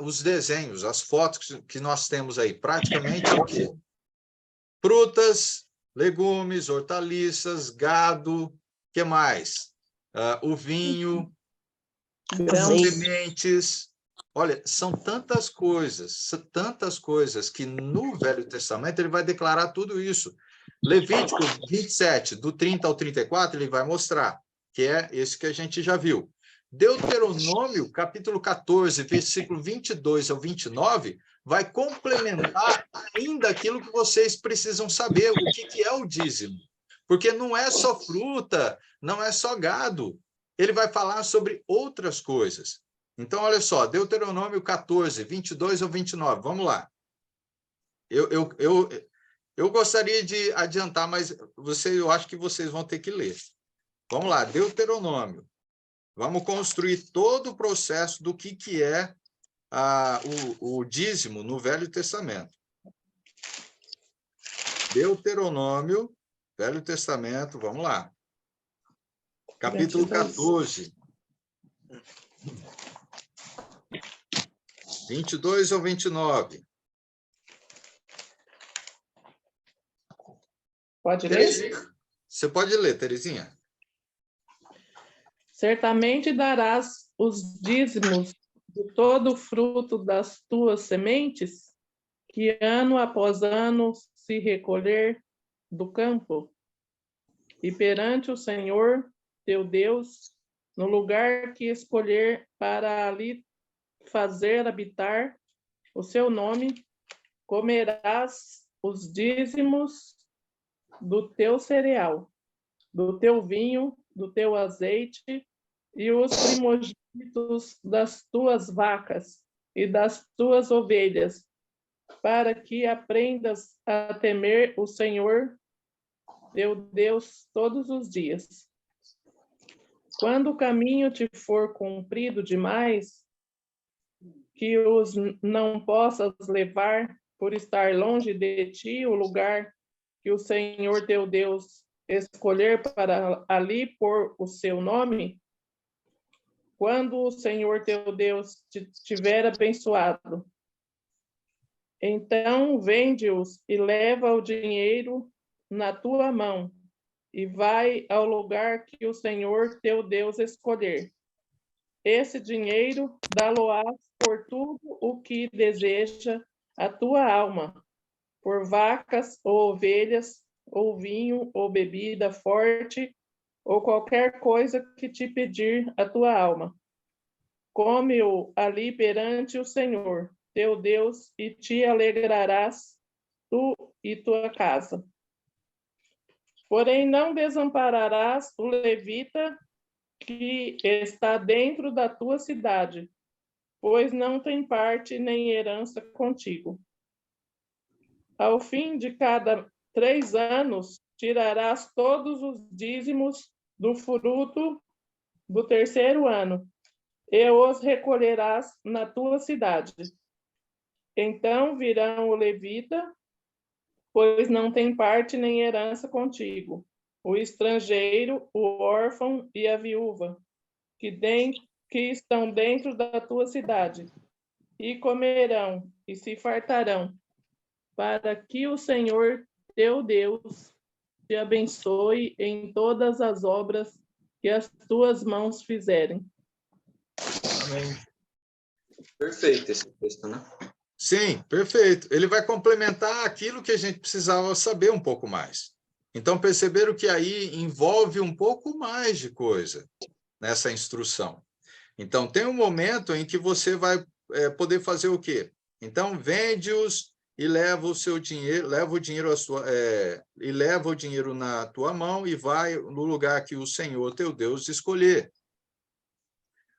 os desenhos, as fotos que nós temos aí, praticamente é o quê? Frutas, legumes, hortaliças, gado, que mais? O vinho, sementes. Olha, são tantas coisas que no Velho Testamento ele vai declarar tudo isso. Levítico 27, do 30 ao 34, ele vai mostrar, que é esse que a gente já viu. Deuteronômio, capítulo 14, versículo 22 ao 29, vai complementar ainda aquilo que vocês precisam saber, o que é o dízimo. Porque não é só fruta, não é só gado. Ele vai falar sobre outras coisas. Então, olha só, Deuteronômio 14, 22 ao 29, vamos lá. Eu gostaria de adiantar, mas eu acho que vocês vão ter que ler. Vamos lá, Deuteronômio. Vamos construir todo o processo do que é o dízimo no Velho Testamento. Deuteronômio, Velho Testamento, vamos lá. Capítulo 14. 22 ao 29. Pode ler? Você pode ler, Terezinha? Certamente darás os dízimos de todo o fruto das tuas sementes, que ano após ano se recolher do campo, e perante o Senhor teu Deus, no lugar que escolher para ali fazer habitar o seu nome, comerás os dízimos do teu cereal, do teu vinho, do teu azeite e os primogênitos das tuas vacas e das tuas ovelhas, para que aprendas a temer o Senhor, teu Deus, todos os dias. Quando o caminho te for comprido demais, que os não possas levar por estar longe de ti o lugar que o Senhor teu Deus escolher para ali pôr o seu nome, quando o Senhor teu Deus te tiver abençoado, então vende-os e leva o dinheiro na tua mão e vai ao lugar que o Senhor teu Deus escolher. Esse dinheiro dá-lo-ás por tudo o que deseja a tua alma, por vacas ou ovelhas, ou vinho, ou bebida forte, ou qualquer coisa que te pedir a tua alma. Come-o ali perante o Senhor, teu Deus, e te alegrarás, tu e tua casa. Porém, não desampararás o levita que está dentro da tua cidade, pois não tem parte nem herança contigo. Ao fim de cada 3 anos, tirarás todos os dízimos do fruto do 3º ano, e os recolherás na tua cidade. Então virão o levita, pois não tem parte nem herança contigo, o estrangeiro, o órfão e a viúva, que estão dentro da tua cidade, e comerão e se fartarão, para que o Senhor teu Deus te abençoe em todas as obras que as tuas mãos fizerem. Amém. Perfeito esse texto, né? Sim, perfeito. Ele vai complementar aquilo que a gente precisava saber um pouco mais. Então, perceberam que aí envolve um pouco mais de coisa nessa instrução. Então, tem um momento em que você vai poder fazer o quê? Então, vende-os e leva o seu dinheiro, leva o dinheiro na tua mão e vai no lugar que o Senhor teu Deus escolher.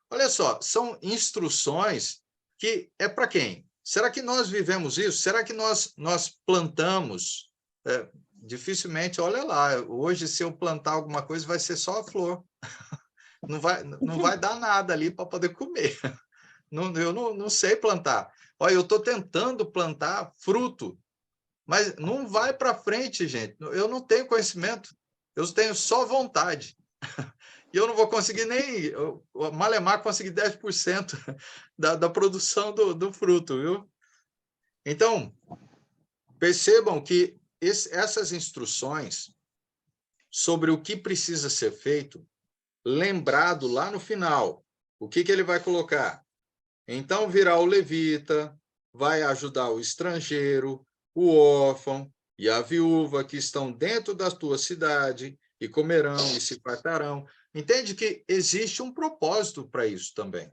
Olha só, são instruções que é para quem? Será que nós vivemos isso? Será que nós plantamos? Dificilmente, olha lá, hoje se eu plantar alguma coisa vai ser só a flor. Não vai dar nada ali para poder comer. Eu não sei plantar. Olha, eu estou tentando plantar fruto, mas não vai para frente, gente. Eu não tenho conhecimento, eu tenho só vontade. E eu não vou conseguir nem, malemar, conseguir 10% da produção do fruto, viu? Então, percebam que essas instruções sobre o que precisa ser feito, lembrado lá no final, o que ele vai colocar? Então, virá o levita, vai ajudar o estrangeiro, o órfão e a viúva que estão dentro da tua cidade e comerão e se fartarão. Entende que existe um propósito para isso também.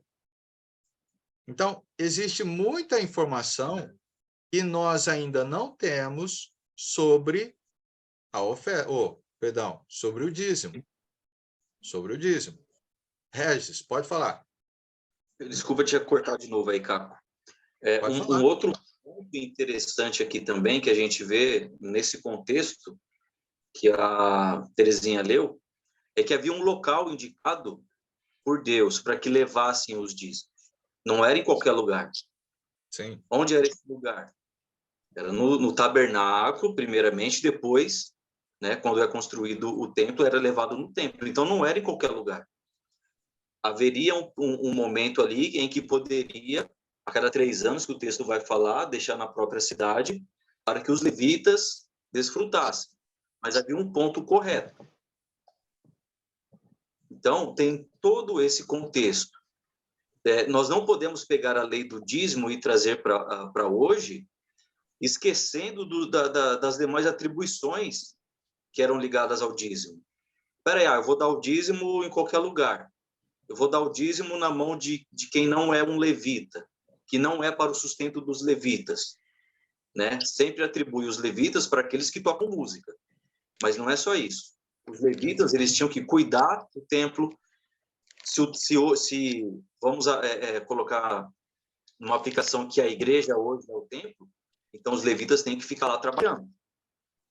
Então, existe muita informação que nós ainda não temos sobre a oferta, sobre o dízimo. Sobre o dízimo. Regis, pode falar. Desculpa te cortar de novo aí, Caco. ponto interessante aqui também, que a gente vê nesse contexto que a Terezinha leu, é que havia um local indicado por Deus para que levassem os dízimos. Não era em qualquer lugar. Sim. Onde era esse lugar? Era no tabernáculo, primeiramente, depois, né, quando é construído o templo, era levado no templo. Então, não era em qualquer lugar. Haveria um momento ali em que poderia, a cada 3 anos, que o texto vai falar, deixar na própria cidade, para que os levitas desfrutassem. Mas havia um ponto correto. Então, tem todo esse contexto. Nós não podemos pegar a lei do dízimo e trazer para hoje, esquecendo das demais atribuições que eram ligadas ao dízimo. Espera aí, eu vou dar o dízimo em qualquer lugar. Eu vou dar o dízimo na mão de quem não é um levita, que não é para o sustento dos levitas. Né? Sempre atribui os levitas para aqueles que tocam música. Mas não é só isso. Os levitas, eles tinham que cuidar do templo. Se vamos colocar numa aplicação que a igreja hoje é o templo, então os levitas têm que ficar lá trabalhando.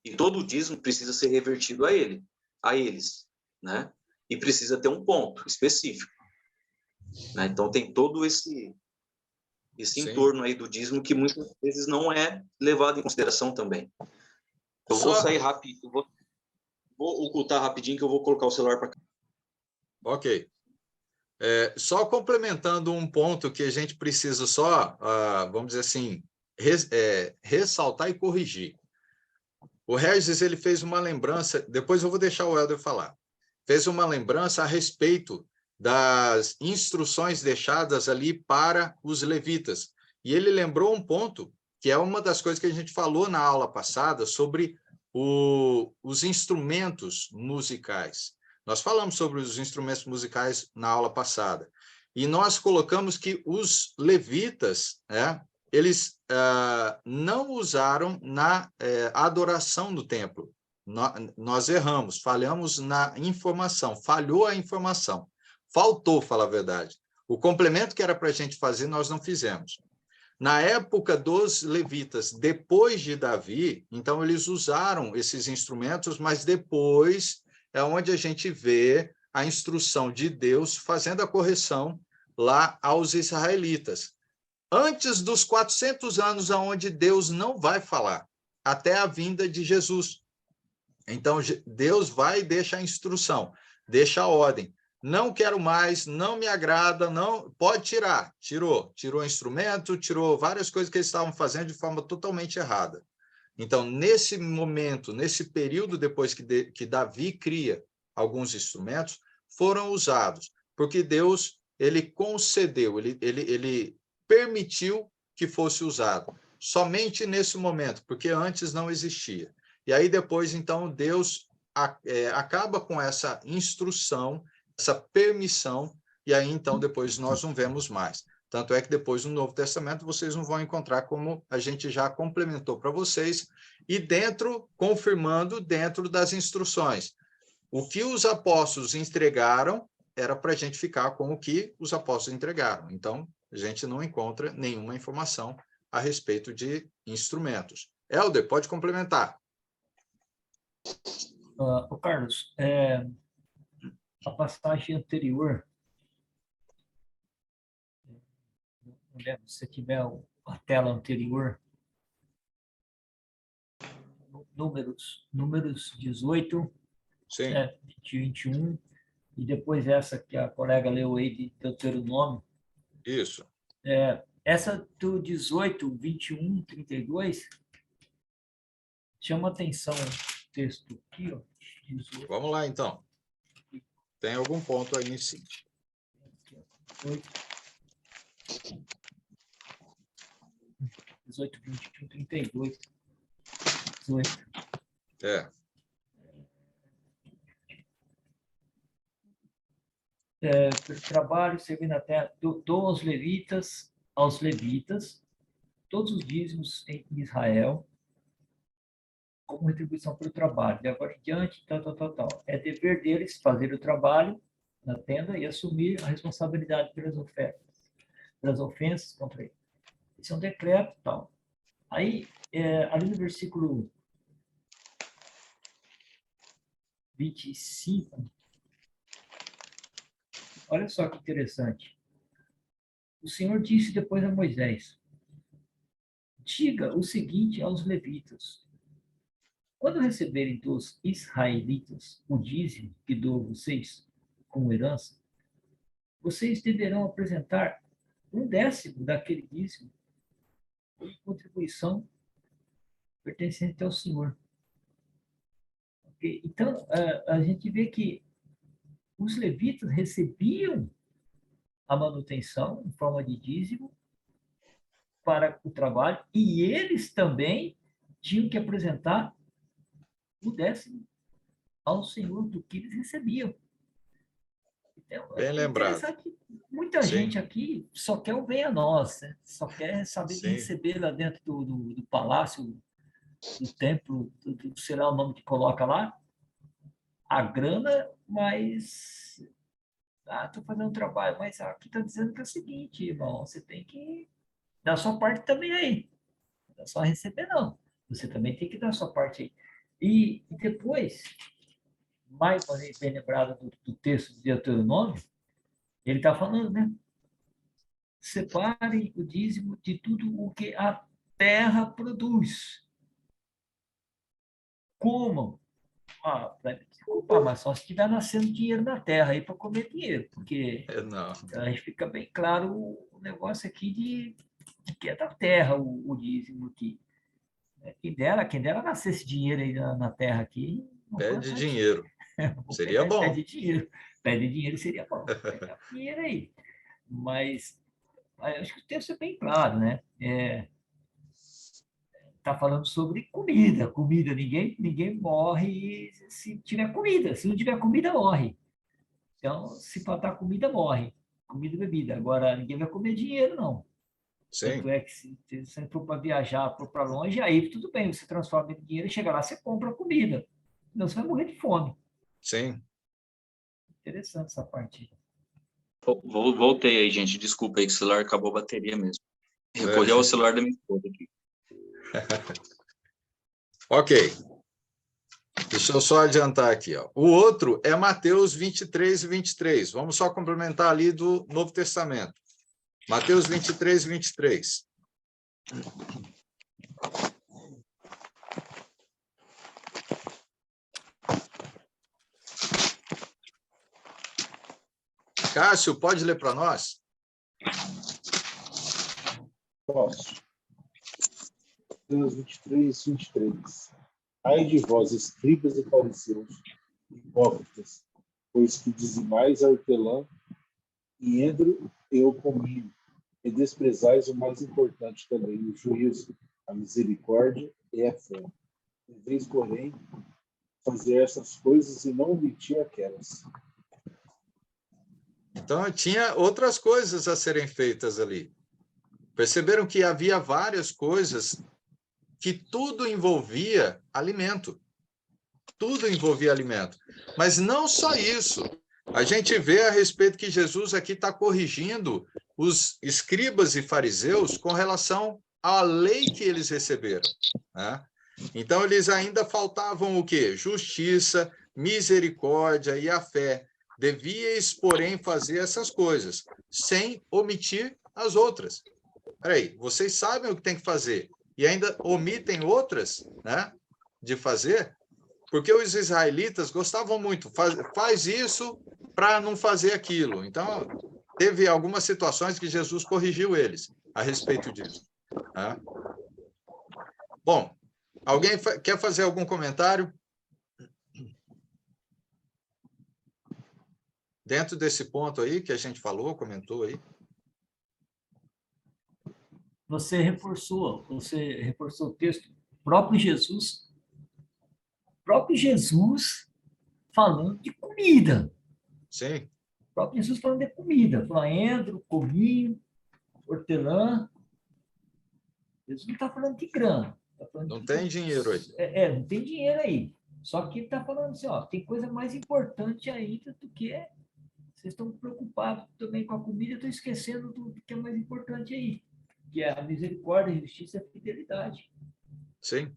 E todo o dízimo precisa ser revertido a eles, né? E precisa ter um ponto específico. Né? Então tem todo esse entorno aí do dízimo que muitas vezes não é levado em consideração também. Eu vou sair rápido, vou ocultar rapidinho que eu vou colocar o celular para cá. Ok. Só complementando um ponto que a gente precisa só, vamos dizer assim, ressaltar e corrigir. O Regis, ele fez uma lembrança, depois eu vou deixar o Helder falar, fez uma lembrança a respeito das instruções deixadas ali para os levitas. E ele lembrou um ponto, que é uma das coisas que a gente falou na aula passada, sobre os instrumentos musicais. Nós falamos sobre os instrumentos musicais na aula passada. E nós colocamos que os levitas, eles não usaram na adoração no templo. Nós erramos, falhamos na informação, falhou a informação. Faltou, falar a verdade. O complemento que era para a gente fazer, nós não fizemos. Na época dos levitas, depois de Davi, então eles usaram esses instrumentos, mas depois é onde a gente vê a instrução de Deus fazendo a correção lá aos israelitas. Antes dos 400 anos onde Deus não vai falar, até a vinda de Jesus. Então, Deus vai e deixa a instrução, deixa a ordem. Não quero mais, não me agrada, não pode tirar. Tirou o instrumento, tirou várias coisas que eles estavam fazendo de forma totalmente errada. Então, nesse momento, nesse período depois que Davi cria alguns instrumentos, foram usados, porque Deus ele concedeu, ele permitiu que fosse usado. Somente nesse momento, porque antes não existia. E aí depois, então, Deus acaba com essa instrução, essa permissão, e aí, então, depois nós não vemos mais. Tanto é que depois, no Novo Testamento, vocês não vão encontrar como a gente já complementou para vocês, e confirmando dentro das instruções. O que os apóstolos entregaram era para a gente ficar com o que os apóstolos entregaram. Então, a gente não encontra nenhuma informação a respeito de instrumentos. Helder, pode complementar. Carlos, a passagem anterior, se você tiver a tela anterior, números 18, 21, e depois essa que a colega leu aí de Deuteronômio. Isso. Essa do 18, 21, 32, chama atenção o texto aqui, ó. 18. Vamos lá, então. Tem algum ponto aí em si. 18, 21, 32. 18. Trabalho servindo a terra, dou aos levitas, todos os dízimos em Israel, como retribuição pelo trabalho. De agora em diante, tal. É dever deles fazer o trabalho na tenda e assumir a responsabilidade pelas ofensas contra ele. Esse é um decreto, tal. Aí, ali no versículo 25, olha só que interessante. O Senhor disse depois a Moisés: diga o seguinte aos levitas: quando receberem dos israelitas o dízimo que dou a vocês como herança, vocês deverão apresentar 1/10 daquele dízimo como contribuição pertencente ao Senhor. Okay? Então, a gente vê que os levitas recebiam a manutenção em forma de dízimo para o trabalho, e eles também tinham que apresentar o 10º ao Senhor do que eles recebiam. Então, Bem lembrado. Muita Sim. gente aqui só quer o bem a nós, né? Só quer saber de Sim. receber lá dentro do palácio, do templo, sei lá o nome que coloca lá, a grana, mas estou fazendo um trabalho, mas aqui está dizendo que é o seguinte, irmão, você tem que dar a sua parte também aí. Não é só receber, não. Você também tem que dar a sua parte aí. E depois, mais bem lembrado do texto de Deuteronômio, ele está falando, né? Separem o dízimo de tudo o que a terra produz. Comam. Desculpa, mas só se estiver nascendo dinheiro na terra aí para comer dinheiro, porque Não. aí fica bem claro o negócio aqui de que é da terra o dízimo aqui. Quem dera nascesse dinheiro aí na terra aqui. Pede dinheiro. Seria bom. Pede dinheiro seria bom. Pede dinheiro aí. Mas acho que o texto é bem claro, né? Está falando sobre comida. Comida, ninguém morre se tiver comida. Se não tiver comida, morre. Então, se faltar comida, morre. Comida e bebida. Agora, ninguém vai comer dinheiro, não. Sim. Tanto é que se você for para viajar, for para longe, aí tudo bem, você transforma em dinheiro e chega lá, você compra comida. Senão você vai morrer de fome. Sim. Interessante essa parte. Voltei aí, gente. Desculpa aí que o celular acabou a bateria mesmo. Recorri ao celular da minha esposa aqui. Ok. Deixa eu só adiantar aqui. Ó. O outro é Mateus 23 e 23. Vamos só complementar ali do Novo Testamento. Mateus 23 e 23. Cássio, pode ler para nós? Posso. Mateus 23, 23. Ai de vós, escribas e fariseus, hipócritas, pois que dizimais a hortelã e endro e o cominho, e desprezais o mais importante também, o juízo, a misericórdia e a fé. Deveis, porém, fazer essas coisas e não omitir aquelas. Então, tinha outras coisas a serem feitas ali. Perceberam que havia várias coisas que tudo envolvia alimento. Tudo envolvia alimento. Mas não só isso. A gente vê a respeito que Jesus aqui está corrigindo os escribas e fariseus com relação à lei que eles receberam. Né? Então, eles ainda faltavam o quê? Justiça, misericórdia e a fé. Devíeis, porém, fazer essas coisas, sem omitir as outras. Peraí, vocês sabem o que tem que fazer e ainda omitem outras, né, de fazer? Porque os israelitas gostavam muito, faz isso para não fazer aquilo. Então, teve algumas situações que Jesus corrigiu eles a respeito disso. Né? Bom, alguém quer fazer algum comentário? Dentro desse ponto aí que a gente falou, comentou aí. Você reforçou o texto. Próprio Jesus falando de comida. Sim. O próprio Jesus falando de comida. Endro, cominho, hortelã. Jesus não está falando de grana. Tá falando Não tem dinheiro aí. Não tem dinheiro aí. Só que ele está falando assim, ó, tem coisa mais importante ainda do que vocês estão preocupados também com a comida, estão esquecendo do que é mais importante aí. que é a misericórdia, a justiça e a fidelidade. Sim.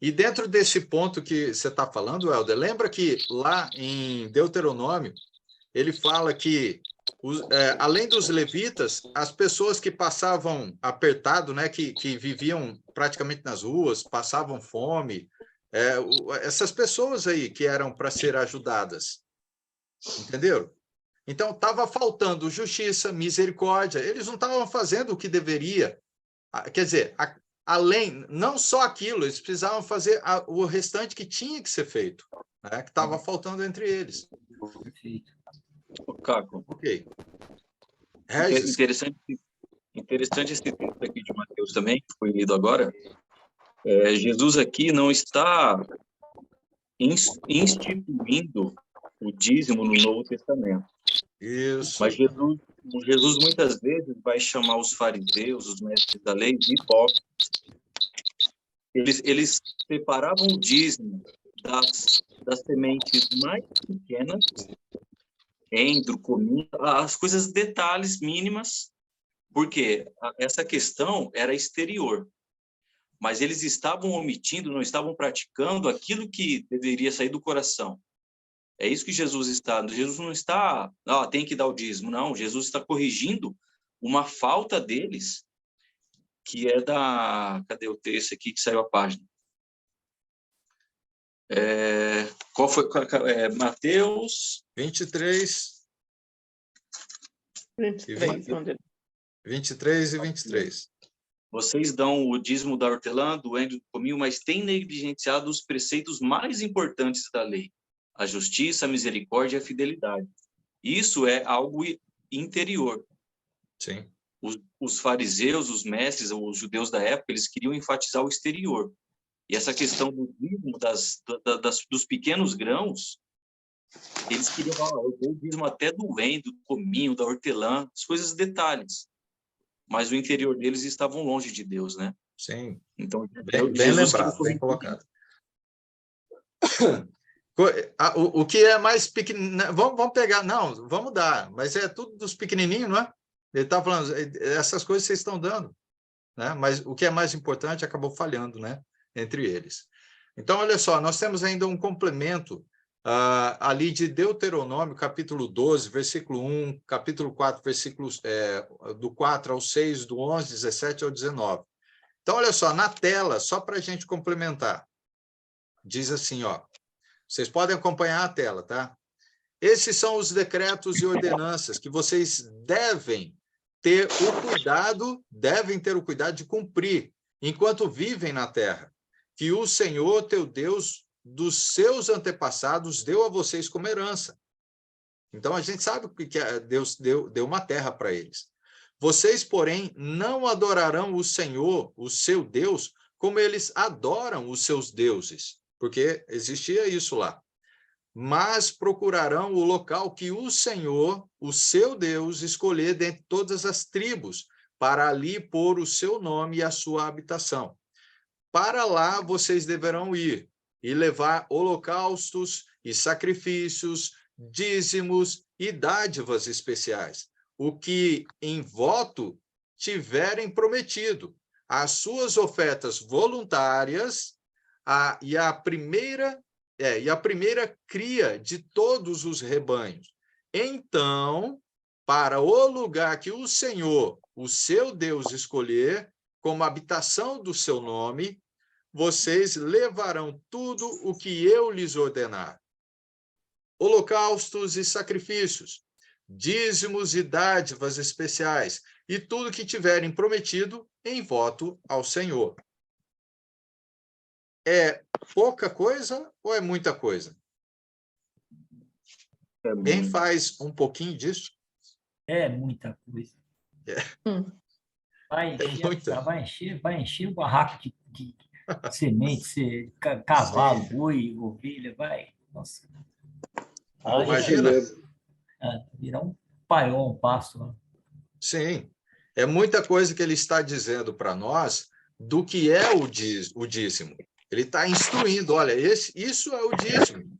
E dentro desse ponto que você está falando, Helder, lembra que lá em Deuteronômio, ele fala que, além dos levitas, as pessoas que passavam apertado, né, que viviam praticamente nas ruas, passavam fome, essas pessoas aí que eram para ser ajudadas, entenderam? Então, estava faltando justiça, misericórdia, eles não estavam fazendo o que deveria, quer dizer, além, não só aquilo, eles precisavam fazer o restante que tinha que ser feito, né, que estava faltando entre eles. Perfeito. Caco, Ok. Regis? interessante esse texto aqui de Mateus também, que foi lido agora. Jesus aqui não está instituindo o dízimo no Novo Testamento. Isso. Mas Jesus muitas vezes vai chamar os fariseus, os mestres da lei, de hipócritas. Eles separavam o dízimo das sementes mais pequenas, endro, cominho, as coisas, detalhes mínimas, porque essa questão era exterior. Mas eles estavam omitindo, não estavam praticando aquilo que deveria sair do coração. É isso que Jesus está... Jesus não está... tem que dar o dízimo. Não, Jesus está corrigindo uma falta deles, que é da... Cadê o texto aqui que saiu a página? Qual foi? Mateus... 23. 23 e 23. Vocês dão o dízimo da hortelã, do endro, do cominho, mas têm negligenciado os preceitos mais importantes da lei: a justiça, a misericórdia e a fidelidade. Isso é algo interior. Sim. Os fariseus, os mestres, os judeus da época, eles queriam enfatizar o exterior. E essa questão do dízimo, dos pequenos grãos, eles queriam falar, eu dou o dízimo até do endro, do cominho, da hortelã, as coisas, detalhes. Mas o interior deles estavam longe de Deus, né? Sim. Então, bem lembrado, bem colocado. O que é mais pequeno, vamos pegar, não, vamos dar, mas é tudo dos pequenininhos, não é? Ele está falando, essas coisas vocês estão dando, né? Mas o que é mais importante acabou falhando, né? Entre eles. Então, olha só, nós temos ainda um complemento ali de Deuteronômio, capítulo 12, versículo 1, capítulo 4, versículos do 4 ao 6, do 11, 17 ao 19. Então, olha só, na tela, só para a gente complementar, diz assim, ó, vocês podem acompanhar a tela, tá? Esses são os decretos e ordenanças que vocês devem ter o cuidado de cumprir enquanto vivem na terra, que o Senhor, teu Deus, dos seus antepassados, deu a vocês como herança. Então, a gente sabe que Deus deu uma terra para eles. Vocês, porém, não adorarão o Senhor, o seu Deus, como eles adoram os seus deuses, porque existia isso lá. Mas procurarão o local que o Senhor, o seu Deus, escolher dentre todas as tribos, para ali pôr o seu nome e a sua habitação. Para lá vocês deverão ir e levar holocaustos e sacrifícios, dízimos e dádivas especiais, o que em voto tiverem prometido, as suas ofertas voluntárias e a primeira cria de todos os rebanhos. Então, para o lugar que o Senhor, o seu Deus, escolher como habitação do seu nome, vocês levarão tudo o que eu lhes ordenar: holocaustos e sacrifícios, dízimos e dádivas especiais, e tudo que tiverem prometido em voto ao Senhor. É pouca coisa ou é muita coisa? Quem faz um pouquinho disso? É muita coisa. Vai encher o barraco de semente, cavalo, boi, ovelha, vai. Nossa. Imagina. Virar um paiol, um pasto. Né? Sim. É muita coisa que ele está dizendo para nós do que é o dízimo. Ele está instruindo, olha, isso é o dízimo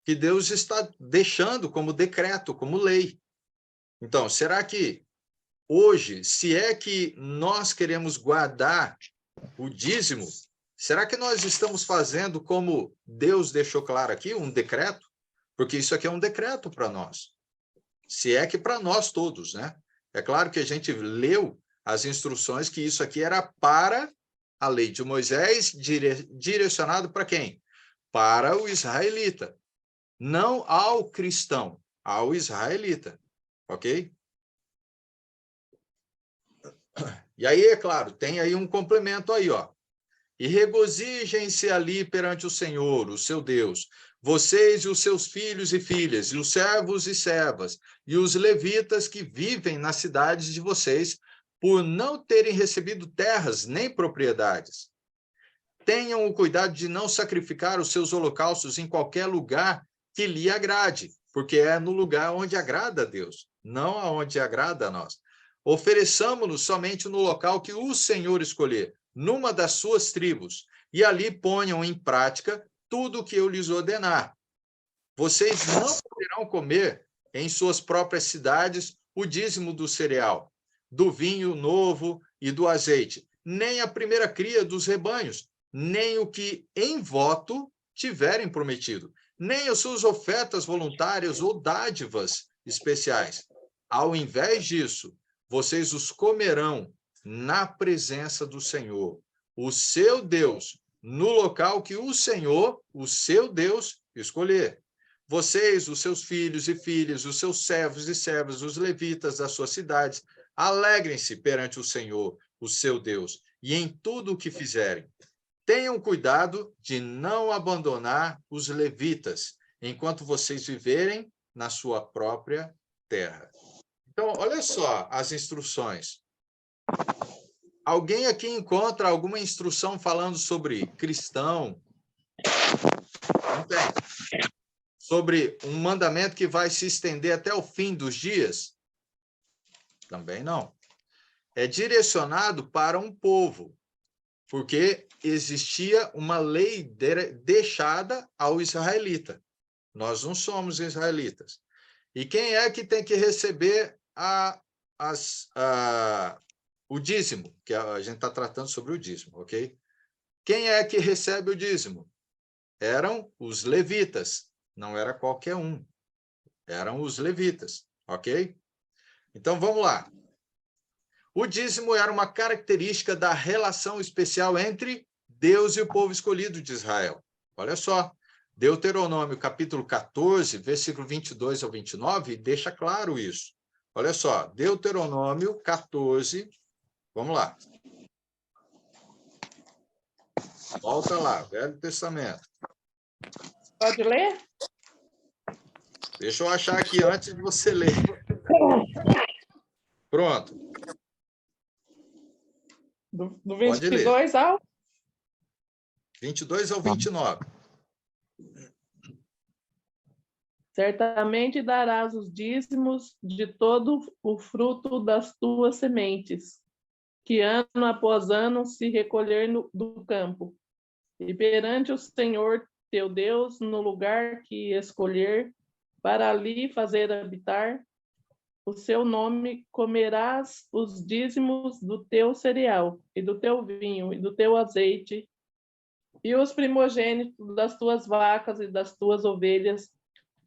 que Deus está deixando como decreto, como lei. Então, será que hoje, se é que nós queremos guardar o dízimo, será que nós estamos fazendo como Deus deixou claro aqui, um decreto? Porque isso aqui é um decreto para nós. Se é que para nós todos, né? É claro que a gente leu as instruções que isso aqui era para a lei de Moisés, direcionado para quem? Para o israelita. Não ao cristão, ao israelita. Ok? E aí, é claro, tem aí um complemento aí, ó. E regozijem-se ali perante o Senhor, o seu Deus, vocês e os seus filhos e filhas, e os servos e servas, e os levitas que vivem nas cidades de vocês, por não terem recebido terras nem propriedades. Tenham o cuidado de não sacrificar os seus holocaustos em qualquer lugar que lhe agrade, porque é no lugar onde agrada a Deus, não aonde agrada a nós. Ofereçamo-nos somente no local que o Senhor escolher, numa das suas tribos, e ali ponham em prática tudo o que eu lhes ordenar. Vocês não poderão comer em suas próprias cidades o dízimo do cereal, do vinho novo e do azeite, nem a primeira cria dos rebanhos, nem o que em voto tiverem prometido, nem as suas ofertas voluntárias ou dádivas especiais. Ao invés disso, vocês os comerão na presença do Senhor, o seu Deus, no local que o Senhor, o seu Deus, escolher. Vocês, os seus filhos e filhas, os seus servos e servas, os levitas das suas cidades, alegrem-se perante o Senhor, o seu Deus, e em tudo o que fizerem. Tenham cuidado de não abandonar os levitas, enquanto vocês viverem na sua própria terra. Então, olha só as instruções. Alguém aqui encontra alguma instrução falando sobre cristão? Não tem. Sobre um mandamento que vai se estender até o fim dos dias? Também não. É direcionado para um povo, porque existia uma lei deixada ao israelita. Nós não somos israelitas. E quem é que tem que receber o dízimo? Que a gente está tratando sobre o dízimo, ok? Quem é que recebe o dízimo? Eram os levitas, não era qualquer um. Eram os levitas, ok? Então, vamos lá. O dízimo era uma característica da relação especial entre Deus e o povo escolhido de Israel. Olha só, Deuteronômio, capítulo 14, versículo 22 ao 29, deixa claro isso. Olha só, Deuteronômio 14, vamos lá. Volta lá, Velho Testamento. Pode ler? Deixa eu achar aqui antes de você ler. Pronto. Do Pode ler. 22 ao? 22 ao 29. Certamente darás os dízimos de todo o fruto das tuas sementes, que ano após ano se recolher do campo. E perante o Senhor teu Deus, no lugar que escolher, para ali fazer habitar o seu nome, comerás os dízimos do teu cereal, e do teu vinho, e do teu azeite, e os primogênitos das tuas vacas e das tuas ovelhas,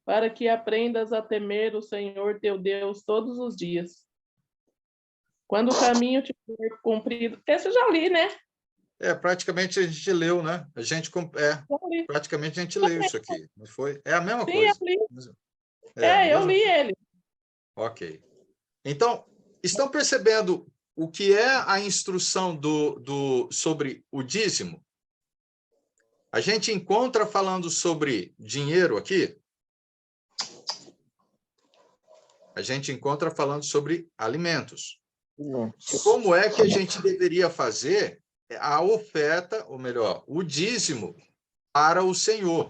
para que aprendas a temer o Senhor teu Deus todos os dias. Quando o caminho tiver cumprido... Esse eu já li, né? Praticamente a gente leu, né? Praticamente a gente leu isso aqui, não foi? É a mesma Sim, coisa. eu li. É Eu li ele. Ok. Então, estão percebendo o que é a instrução sobre o dízimo? A gente encontra falando sobre dinheiro aqui. A gente encontra falando sobre alimentos. Como é que a gente deveria fazer a oferta, ou melhor, o dízimo para o Senhor?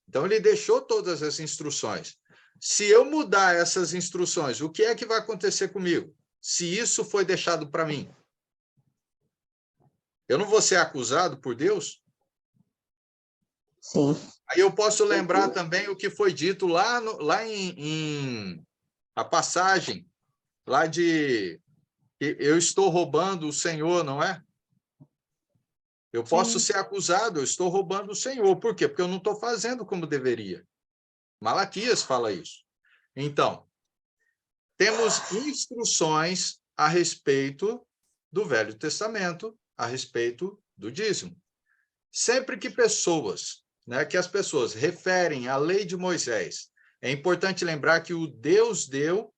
Então, ele deixou todas as instruções. Se eu mudar essas instruções, o que é que vai acontecer comigo? Se isso foi deixado para mim? Eu não vou ser acusado por Deus? Sim. Aí eu posso lembrar também o que foi dito lá em a passagem lá de que eu estou roubando o Senhor, não é? Eu posso Sim. ser acusado, eu estou roubando o Senhor. Por quê? Porque eu não estou fazendo como deveria. Malaquias fala isso. Então, temos instruções a respeito do Velho Testamento, a respeito do dízimo. Sempre que que as pessoas referem à lei de Moisés, é importante lembrar que Deus deu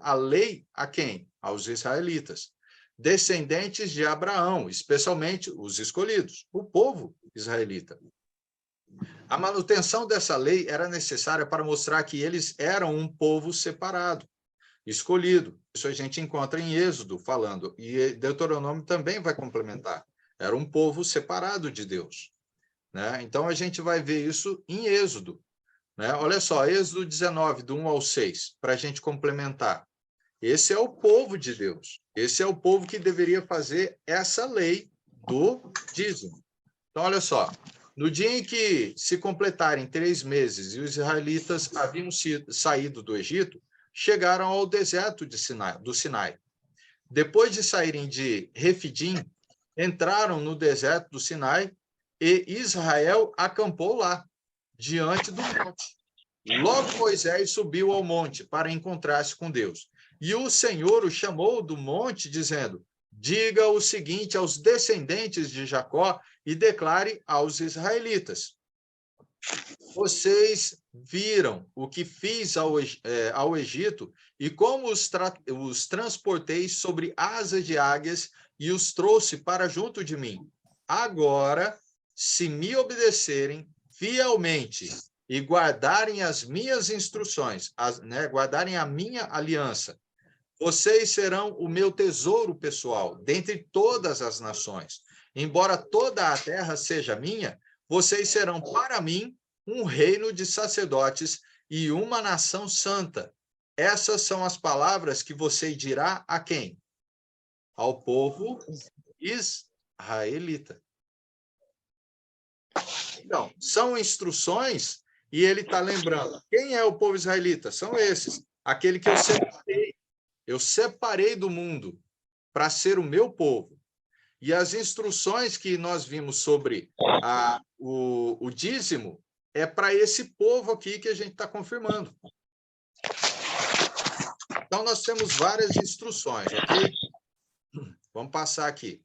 a lei a quem? Aos israelitas, descendentes de Abraão, especialmente os escolhidos, o povo israelita. A manutenção dessa lei era necessária para mostrar que eles eram um povo separado, escolhido. Isso a gente encontra em Êxodo falando, e Deuteronômio também vai complementar. Era um povo separado de Deus, né? Então, a gente vai ver isso em Êxodo, né? Olha só, Êxodo 19, do 1 ao 6, para a gente complementar. Esse é o povo de Deus. Esse é o povo que deveria fazer essa lei do dízimo. Então, olha só. No dia em que se completarem 3 meses e os israelitas haviam saído do Egito, chegaram ao deserto do Sinai. Depois de saírem de Refidim, entraram no deserto do Sinai e Israel acampou lá, diante do monte. Logo Moisés subiu ao monte para encontrar-se com Deus. E o Senhor o chamou do monte, dizendo: diga o seguinte aos descendentes de Jacó e declare aos israelitas: vocês viram o que fiz ao Egito e como os transportei sobre asas de águias e os trouxe para junto de mim. Agora, se me obedecerem fielmente e guardarem as minhas instruções, guardarem a minha aliança, vocês serão o meu tesouro pessoal dentre todas as nações. Embora toda a terra seja minha, vocês serão para mim um reino de sacerdotes e uma nação santa. Essas são as palavras que você dirá a quem? Ao povo israelita. Então, são instruções e ele está lembrando. Quem é o povo israelita? São esses. Aquele que eu separei. Eu separei do mundo para ser o meu povo. E as instruções que nós vimos sobre o dízimo é para esse povo aqui que a gente está confirmando. Então, nós temos várias instruções, ok? Vamos passar aqui.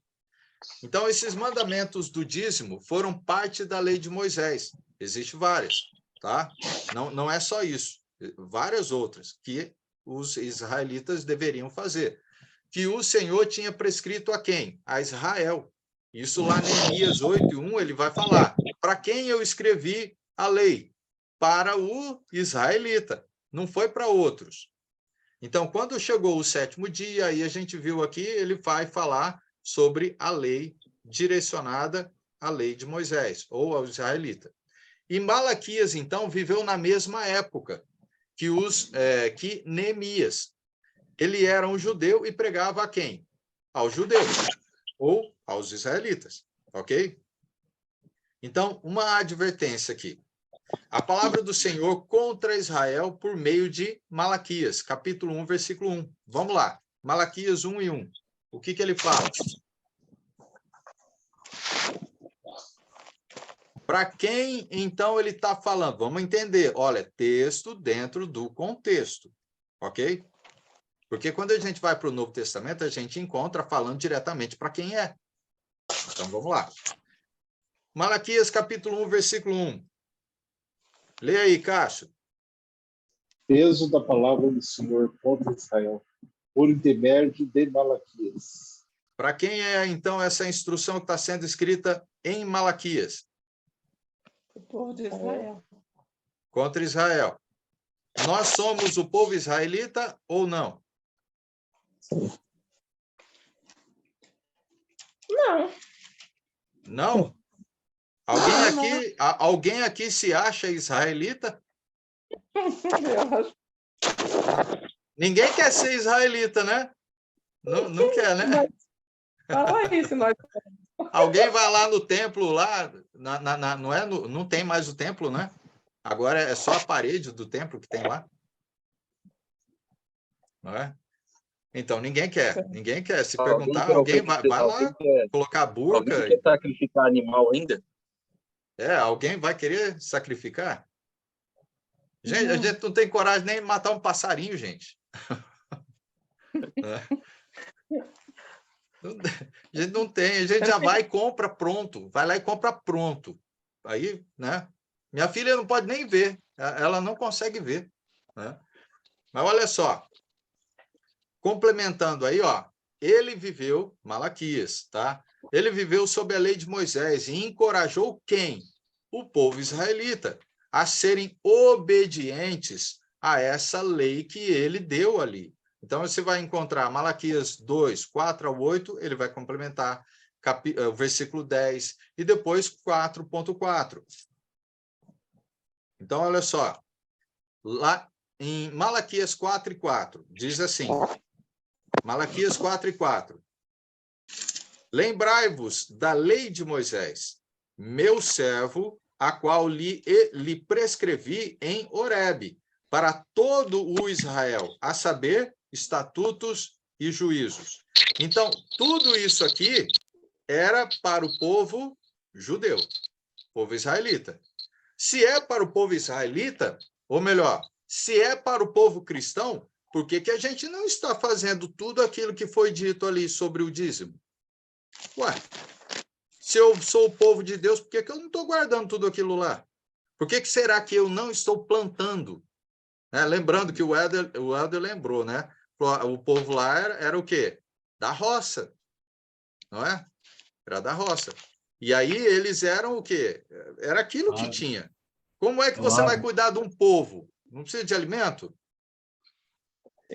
Então, esses mandamentos do dízimo foram parte da lei de Moisés. Existem várias, tá? Não é só isso. Várias outras que os israelitas deveriam fazer. Que o Senhor tinha prescrito a quem? A Israel. Isso lá em Neemias 8:1, ele vai falar. Para quem eu escrevi a lei? Para o israelita. Não foi para outros. Então, quando chegou o 7º dia, aí a gente viu aqui, ele vai falar sobre a lei direcionada à lei de Moisés, ou ao israelita. E Malaquias, então, viveu na mesma época que Neemias. Ele era um judeu e pregava a quem? Aos judeus, ou aos israelitas, ok? Então, uma advertência aqui. A palavra do Senhor contra Israel por meio de Malaquias, capítulo 1, versículo 1. Vamos lá, Malaquias 1:1. O que ele fala? Para quem, então, ele está falando? Vamos entender. Olha, texto dentro do contexto, ok? Porque quando a gente vai para o Novo Testamento, a gente encontra falando diretamente para quem é. Então, vamos lá. Malaquias, capítulo 1, versículo 1. Leia aí, Cássio. Peso da palavra do Senhor contra Israel, por intermédio de Malaquias. Para quem é, então, essa instrução que está sendo escrita em Malaquias? O povo de Israel. Contra Israel. Nós somos o povo israelita ou não? Não. Não? Alguém aqui se acha israelita? Eu acho. Ninguém quer ser israelita, né? Não quer, né? Fala isso, nós. Alguém vai lá no templo, lá, não tem mais o templo, né? Agora é só a parede do templo que tem lá. Não é? Então, ninguém quer. Ninguém quer. Se Alguém perguntar, quer alguém vai lá alguém quer, colocar a burca. alguém quer sacrificar animal ainda? Alguém vai querer sacrificar? Gente, a Não. gente não tem coragem nem de matar um passarinho, gente. A gente não tem, a gente já vai e compra pronto. Vai lá e compra pronto. Aí, né? Minha filha não pode nem ver. Ela não consegue ver. Né? Mas olha só. Complementando aí, ó. Ele viveu, Malaquias, tá? Ele viveu sob a lei de Moisés e encorajou quem? O povo israelita a serem obedientes a essa lei que ele deu ali. Então, você vai encontrar Malaquias 2, 4 ao 8, ele vai complementar o versículo 10, e depois 4.4. Então, olha só. Lá em Malaquias 4 e 4, diz assim, Malaquias 4 e 4. Lembrai-vos da lei de Moisés, meu servo, a qual lhe prescrevi em Horebe, para todo o Israel, a saber, estatutos e juízos. Então, tudo isso aqui era para o povo judeu, povo israelita. Se é para o povo israelita, ou melhor, se é para o povo cristão, por que que a gente não está fazendo tudo aquilo que foi dito ali sobre o dízimo? Ué, se eu sou o povo de Deus, por que que eu não estou guardando tudo aquilo lá? Por que que será que eu não estou plantando? Lembrando que o Helder lembrou, né? O povo lá era o quê? Da roça, não é? Era da roça. E aí eles eram o quê? Era aquilo que tinha. Como é que você vai cuidar de um povo? Não precisa de alimento?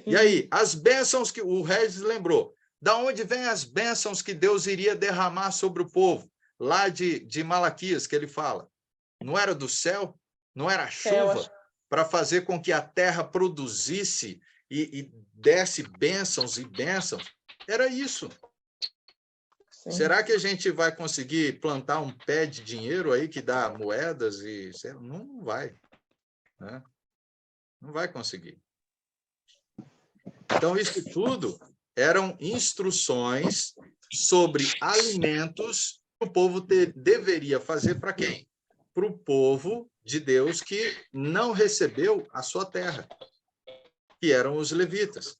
E aí, as bênçãos que o Regis lembrou. Da onde vêm as bênçãos que Deus iria derramar sobre o povo? Lá de Malaquias, que ele fala. Não era do céu? Não era chuva? Para fazer com que a terra produzisse e desse bênçãos e bênçãos? Era isso. Sim. Será que a gente vai conseguir plantar um pé de dinheiro aí que dá moedas? Não vai. Né? Não vai conseguir. Então, isso tudo eram instruções sobre alimentos que o povo deveria fazer para quem? Para o povo de Deus que não recebeu a sua terra, que eram os levitas.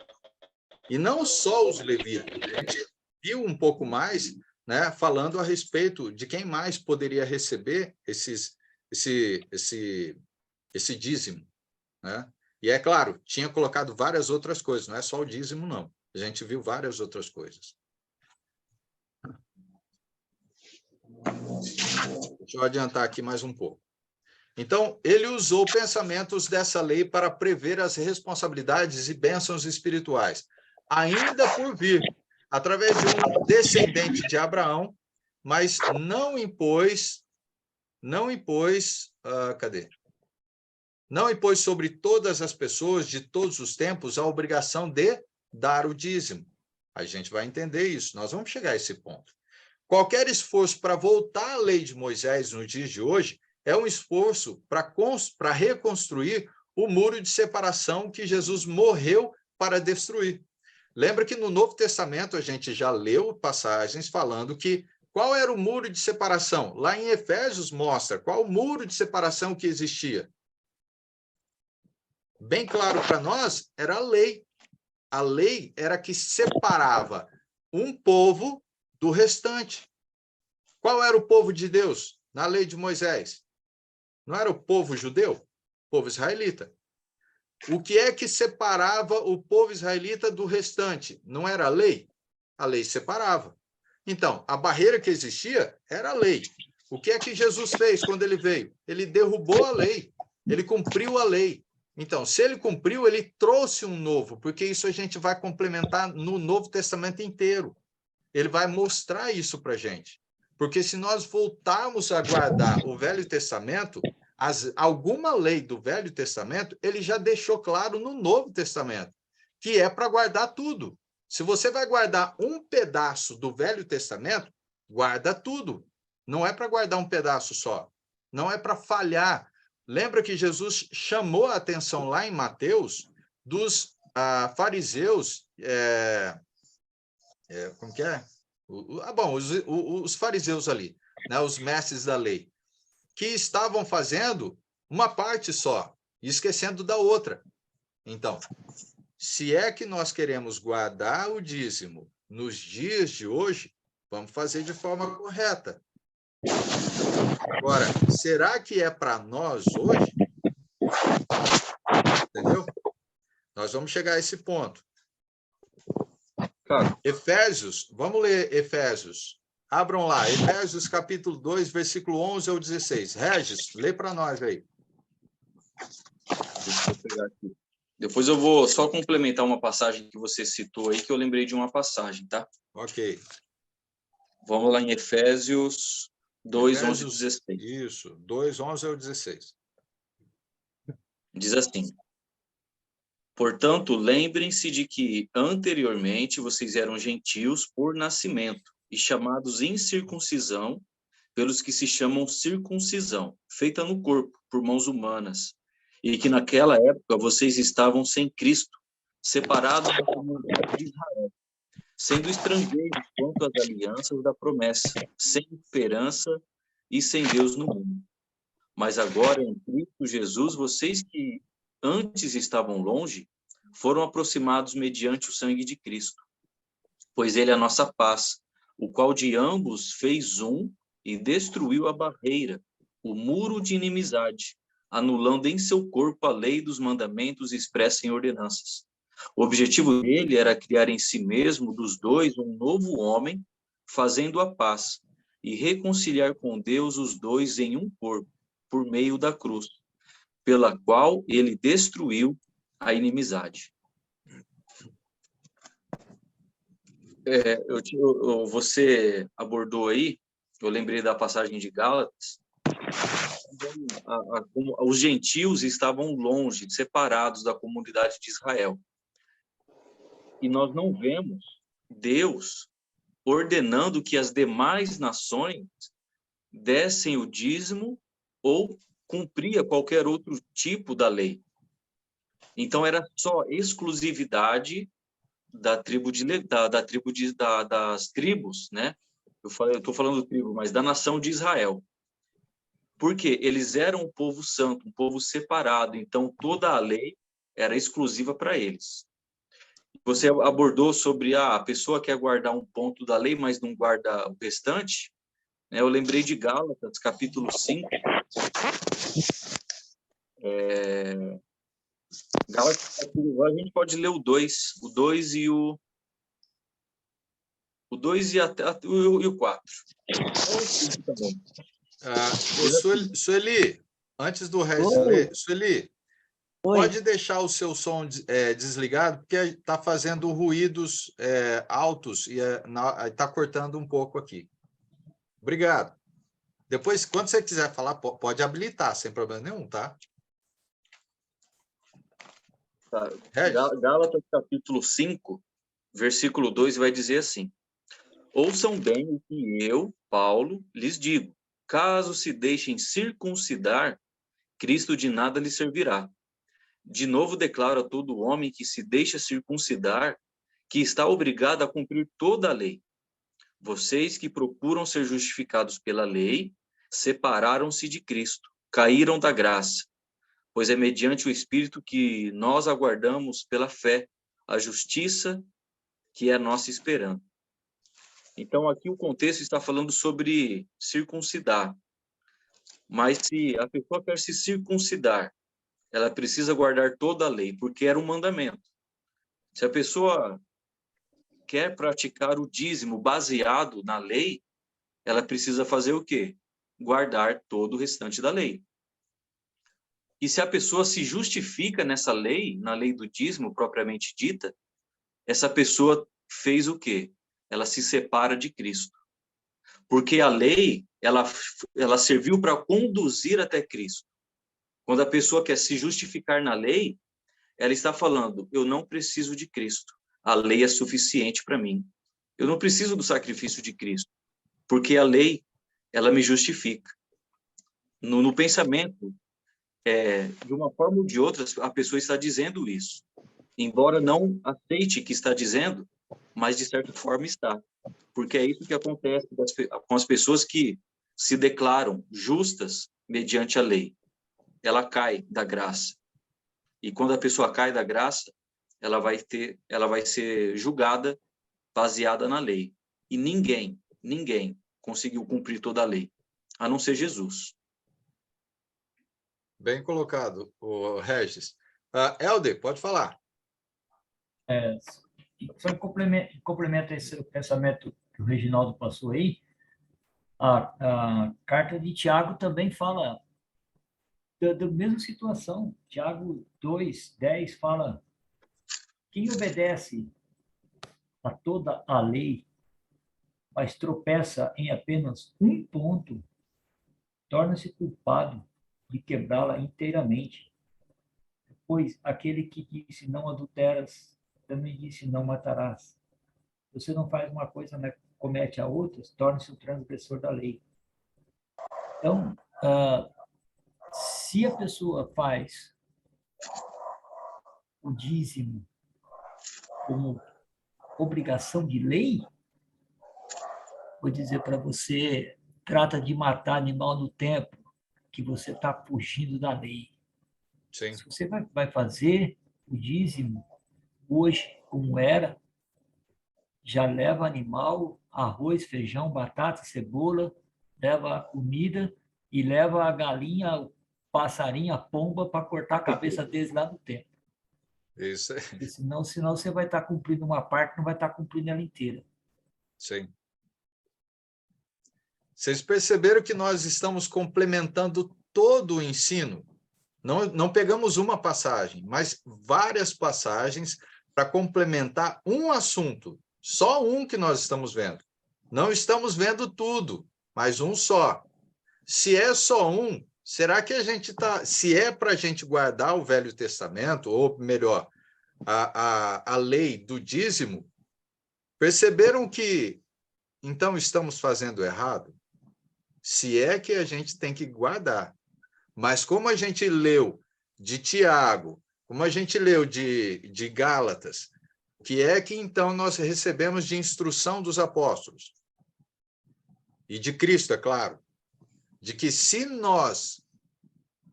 E não só os levitas, a gente viu um pouco mais, né, falando a respeito de quem mais poderia receber esse dízimo. Né? E é claro, tinha colocado várias outras coisas, não é só o dízimo, não. A gente viu várias outras coisas. Deixa eu adiantar aqui mais um pouco. Então, ele usou pensamentos dessa lei para prever as responsabilidades e bênçãos espirituais, ainda por vir, através de um descendente de Abraão, mas não impôs sobre todas as pessoas de todos os tempos a obrigação de dar o dízimo. A gente vai entender isso, nós vamos chegar a esse ponto. Qualquer esforço para voltar à lei de Moisés nos dias de hoje é um esforço para reconstruir o muro de separação que Jesus morreu para destruir. Lembra que no Novo Testamento a gente já leu passagens falando que qual era o muro de separação? Lá em Efésios mostra qual o muro de separação que existia. Bem claro para nós, era a lei. A lei era que separava um povo do restante. Qual era o povo de Deus na lei de Moisés? Não era o povo judeu? O povo israelita. O que é que separava o povo israelita do restante? Não era a lei? A lei separava. Então, a barreira que existia era a lei. O que é que Jesus fez quando ele veio? Ele derrubou a lei. Ele cumpriu a lei. Então, se ele cumpriu, ele trouxe um novo, porque isso a gente vai complementar no Novo Testamento inteiro. Ele vai mostrar isso para a gente. Porque se nós voltarmos a guardar o Velho Testamento, alguma lei do Velho Testamento, ele já deixou claro no Novo Testamento, que é para guardar tudo. Se você vai guardar um pedaço do Velho Testamento, guarda tudo. Não é para guardar um pedaço só. Não é para falhar. Lembra que Jesus chamou a atenção lá em Mateus dos fariseus como que é? Os fariseus ali, né, os mestres da lei, que estavam fazendo uma parte só, e esquecendo da outra. Então, se é que nós queremos guardar o dízimo nos dias de hoje, vamos fazer de forma correta. Agora, será que é para nós hoje? Entendeu? Nós vamos chegar a esse ponto. Cara, Efésios, vamos ler Efésios. Abram lá, Efésios capítulo 2, versículo 11 ao 16. Regis, lê para nós aí. deixa eu pegar aqui. Depois eu vou só complementar uma passagem que você citou aí, que eu lembrei de uma passagem, tá? Ok. Vamos lá em Efésios 2, 11 e Efésios, 16. isso, 2, 11 ao 16. Diz assim: portanto, lembrem-se de que anteriormente vocês eram gentios por nascimento e chamados incircuncisão pelos que se chamam circuncisão, feita no corpo por mãos humanas, e que naquela época vocês estavam sem Cristo, separados da comunidade de Israel, sendo estrangeiros quanto às alianças da promessa, sem esperança e sem Deus no mundo. Mas agora, em Cristo Jesus, vocês que antes estavam longe, foram aproximados mediante o sangue de Cristo, pois ele é a nossa paz, o qual de ambos fez um e destruiu a barreira, o muro de inimizade, anulando em seu corpo a lei dos mandamentos expressa em ordenanças. O objetivo dele era criar em si mesmo, dos dois, um novo homem, fazendo a paz, e reconciliar com Deus os dois em um corpo, por meio da cruz, pela qual ele destruiu a inimizade. Você abordou aí, eu lembrei da passagem de Gálatas, os gentios estavam longe, separados da comunidade de Israel. E nós não vemos Deus ordenando que as demais nações dessem o dízimo ou cumpria qualquer outro tipo da lei. Então era só exclusividade da tribo das tribos, né? Eu estou falando tribo, mas da nação de Israel. Porque eles eram um povo santo, um povo separado, então toda a lei era exclusiva para eles. Você abordou sobre a pessoa quer guardar um ponto da lei, mas não guarda o restante. Né? Eu lembrei de Gálatas, capítulo 5. Gálatas, a gente pode ler o 2 e o 2 e o 4. Sueli, antes do Regis ler, Sueli, pode deixar o seu som desligado, porque está fazendo ruídos altos e está cortando um pouco aqui. Obrigado. Depois, quando você quiser falar, pode habilitar, sem problema nenhum, tá? Gálatas, capítulo 5, versículo 2, vai dizer assim: ouçam bem o que eu, Paulo, lhes digo. Caso se deixem circuncidar, Cristo de nada lhe servirá. De novo declaro a todo homem que se deixa circuncidar, que está obrigado a cumprir toda a lei. Vocês que procuram ser justificados pela lei, separaram-se de Cristo, caíram da graça, pois é mediante o Espírito que nós aguardamos pela fé a justiça que é a nossa esperança. Então, aqui o contexto está falando sobre circuncidar. Mas se a pessoa quer se circuncidar, ela precisa guardar toda a lei, porque era um mandamento. Se a pessoa quer praticar o dízimo baseado na lei, ela precisa fazer o quê? Guardar todo o restante da lei. E se a pessoa se justifica nessa lei, na lei do dízimo propriamente dita, essa pessoa fez o quê? Ela se separa de Cristo. Porque a lei, ela serviu para conduzir até Cristo. Quando a pessoa quer se justificar na lei, ela está falando, eu não preciso de Cristo. A lei é suficiente para mim. Eu não preciso do sacrifício de Cristo. Porque a lei, ela me justifica. No pensamento, de uma forma ou de outra, a pessoa está dizendo isso. embora não aceite o que está dizendo, mas de certa forma está. Porque é isso que acontece com as pessoas que se declaram justas mediante a lei. Ela cai da graça. E quando a pessoa cai da graça, ela vai ser julgada baseada na lei. E ninguém conseguiu cumprir toda a lei, a não ser Jesus. Bem colocado, o Regis. Helder, pode falar. Só complementa esse pensamento que o Reginaldo passou aí. A carta de Tiago também fala da mesma situação. Tiago 2:10 fala: quem obedece a toda a lei, mas tropeça em apenas um ponto, torna-se culpado de quebrá-la inteiramente. Pois aquele que disse não adulteras, também disse não matarás. Você não faz uma coisa, mas comete a outra, torna-se o transgressor da lei. Então, se a pessoa faz o dízimo como obrigação de lei, vou dizer para você, trata de matar animal no templo, que você está fugindo da lei. Sim. Se você vai fazer o dízimo hoje, como era, já leva animal, arroz, feijão, batata, cebola, leva a comida e leva a galinha, o passarinho, a pomba para cortar a cabeça deles lá no templo. Isso é. Porque senão você vai estar cumprindo uma parte, não vai estar cumprindo ela inteira. Sim. Vocês perceberam que nós estamos complementando todo o ensino? Não pegamos uma passagem, mas várias passagens para complementar um assunto. Só um que nós estamos vendo. Não estamos vendo tudo, mas um só. Se é só um, será que a gente está... Se é para a gente guardar o Velho Testamento, ou melhor, a lei do dízimo, perceberam que, então, estamos fazendo errado? Se é que a gente tem que guardar. Mas como a gente leu de Tiago, como a gente leu de Gálatas, que é que então nós recebemos de instrução dos apóstolos? E de Cristo, é claro. De que se nós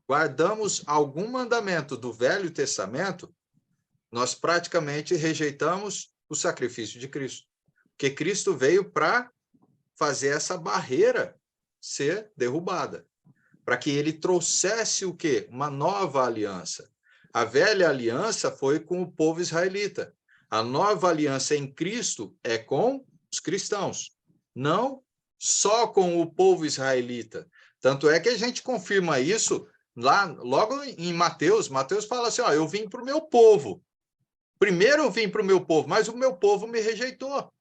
guardamos algum mandamento do Velho Testamento, nós praticamente rejeitamos o sacrifício de Cristo. Porque Cristo veio para fazer essa barreira ser derrubada. Para que ele trouxesse o quê? Uma nova aliança. A velha aliança foi com o povo israelita. A nova aliança em Cristo é com os cristãos, não só com o povo israelita. Tanto é que a gente confirma isso lá, logo em Mateus. Mateus fala assim, ó, eu vim para o meu povo. Primeiro eu vim para o meu povo, mas o meu povo me rejeitou.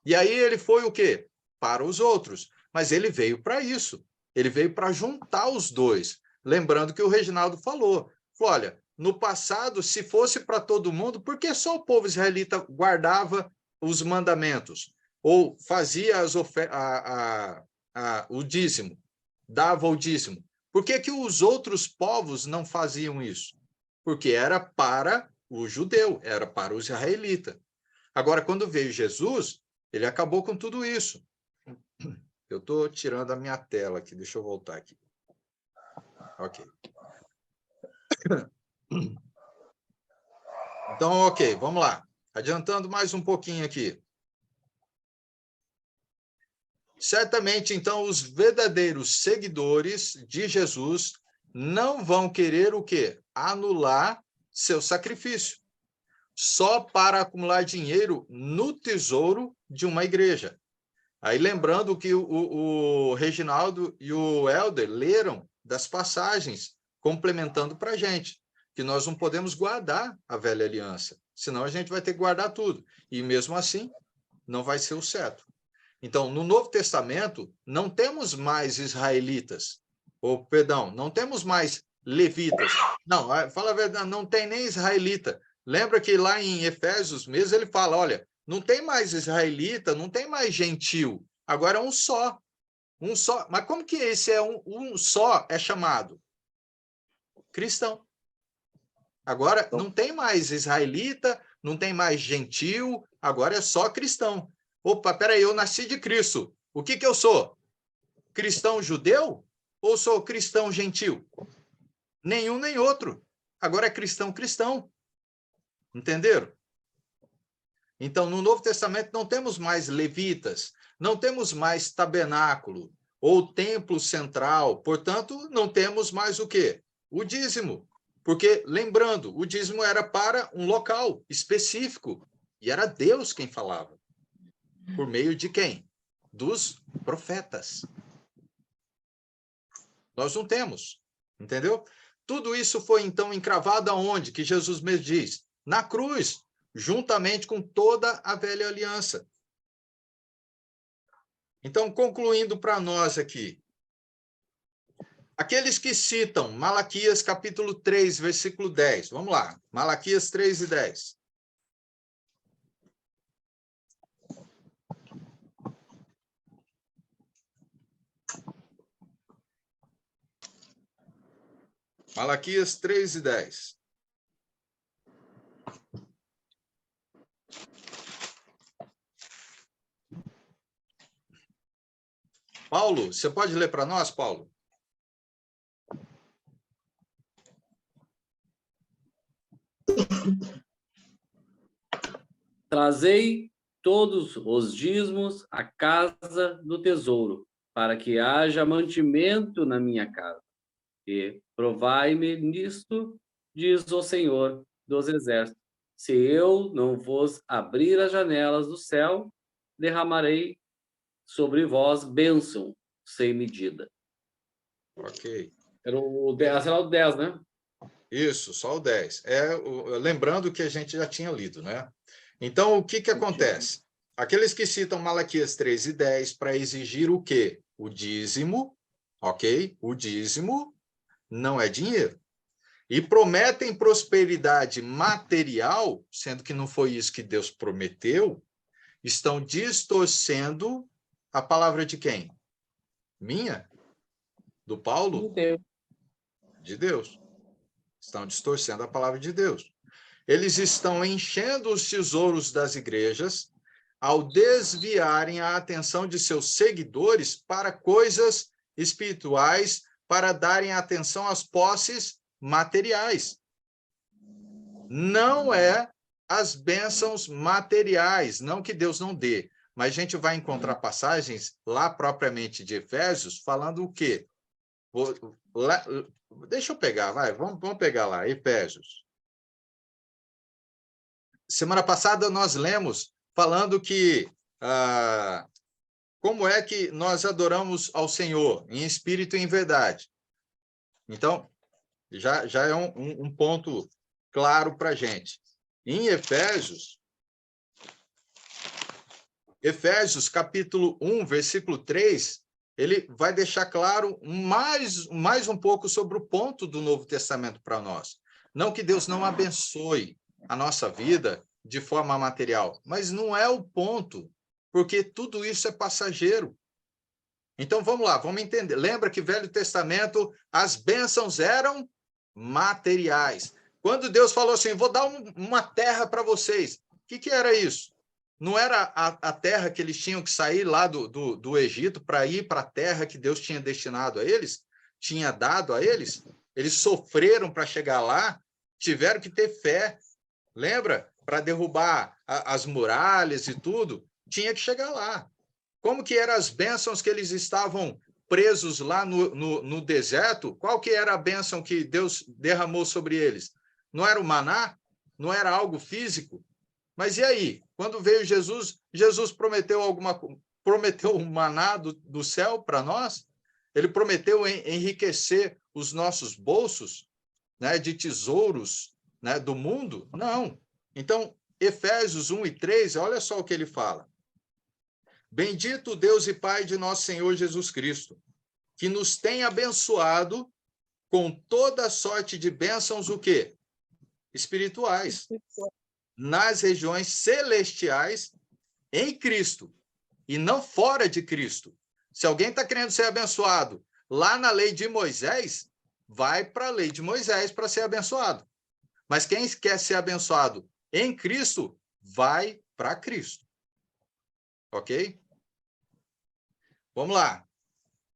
E aí ele foi o quê? Para os outros. Mas ele veio para isso. Ele veio para juntar os dois. Lembrando que o Reginaldo falou, olha, no passado, se fosse para todo mundo, por que só o povo israelita guardava os mandamentos? Ou fazia o dízimo, dava o dízimo? Por que os outros povos não faziam isso? Porque era para o judeu, era para o israelita. Agora, quando veio Jesus, ele acabou com tudo isso. Eu estou tirando a minha tela aqui, deixa eu voltar aqui. Ok. Então, ok, vamos lá. Adiantando mais um pouquinho aqui. Certamente, então, os verdadeiros seguidores de Jesus não vão querer o quê? Anular seu sacrifício, só para acumular dinheiro no tesouro de uma igreja. Aí lembrando que o Reginaldo e o Helder leram das passagens, complementando para a gente, que nós não podemos guardar a velha aliança, senão a gente vai ter que guardar tudo. E mesmo assim, não vai ser o certo. Então, no Novo Testamento, não temos mais israelitas, ou, perdão, não temos mais levitas. Não, fala a verdade, não tem nem israelita. Lembra que lá em Efésios mesmo ele fala, olha, não tem mais israelita, não tem mais gentil, agora é um só. Um só. Mas como que esse é um só é chamado? Cristão. Agora, não tem mais israelita, não tem mais gentil, agora é só cristão. Opa, peraí, eu nasci de Cristo. O que eu sou? Cristão judeu ou sou cristão gentil? Nenhum nem outro. Agora é cristão cristão. Entenderam? Então, no Novo Testamento não temos mais levitas, não temos mais tabernáculo ou templo central, portanto, não temos mais o quê? O dízimo. Porque, lembrando, o dízimo era para um local específico, e era Deus quem falava. Por meio de quem? Dos profetas. Nós não temos, entendeu? Tudo isso foi, então, encravado aonde? Que Jesus mesmo diz? Na cruz, juntamente com toda a velha aliança. Então, concluindo para nós aqui, aqueles que citam Malaquias capítulo 3, versículo 10. Vamos lá, Malaquias 3 e 10. Malaquias 3 e 10. Paulo, você pode ler para nós, Paulo? Trazei todos os dízimos à casa do tesouro, para que haja mantimento na minha casa. E provai-me nisto, diz o Senhor dos Exércitos. Se eu não vos abrir as janelas do céu, derramarei sobre vós bênção sem medida. Ok. Era o 10, era o 10, né? Isso, só o 10. Lembrando que a gente já tinha lido, né? Então, o que acontece? Aqueles que citam Malaquias 3 e 10 para exigir o quê? O dízimo, ok? O dízimo não é dinheiro. E prometem prosperidade material, sendo que não foi isso que Deus prometeu, estão distorcendo a palavra de quem? Minha? Do Paulo? De Deus. Estão distorcendo a palavra de Deus. Eles estão enchendo os tesouros das igrejas ao desviarem a atenção de seus seguidores para coisas espirituais, para darem atenção às posses materiais. Não é as bênçãos materiais, não que Deus não dê, mas a gente vai encontrar passagens lá propriamente de Efésios falando o quê? Deixa eu pegar, vai, vamos pegar lá, Efésios. Semana passada nós lemos falando que como é que nós adoramos ao Senhor, em espírito e em verdade. Então, já é um ponto claro para a gente. Em Efésios, capítulo 1, versículo 3, ele vai deixar claro mais um pouco sobre o ponto do Novo Testamento para nós. Não que Deus não abençoe a nossa vida de forma material, mas não é o ponto, porque tudo isso é passageiro. Então, vamos lá, vamos entender. Lembra que Velho Testamento, as bênçãos eram materiais. Quando Deus falou assim, vou dar uma terra para vocês, o que era isso? Não era a terra que eles tinham que sair lá do Egito para ir para a terra que Deus tinha destinado a eles? Tinha dado a eles? Eles sofreram para chegar lá, tiveram que ter fé. Lembra? Para derrubar as muralhas e tudo, tinha que chegar lá. Como que eram as bênçãos que eles estavam presos lá no deserto? Qual que era a bênção que Deus derramou sobre eles? Não era o maná? Não era algo físico? Mas e aí? Quando veio Jesus, Jesus prometeu o maná do céu para nós? Ele prometeu enriquecer os nossos bolsos, né, de tesouros, né, do mundo? Não. Então, Efésios 1 e 3, olha só o que ele fala. Bendito Deus e Pai de nosso Senhor Jesus Cristo, que nos tem abençoado com toda sorte de bênçãos, o quê? Espirituais. Nas regiões celestiais em Cristo e não fora de Cristo. Se alguém está querendo ser abençoado lá na lei de Moisés, vai para a lei de Moisés para ser abençoado. Mas quem quer ser abençoado em Cristo, vai para Cristo. Ok? Vamos lá.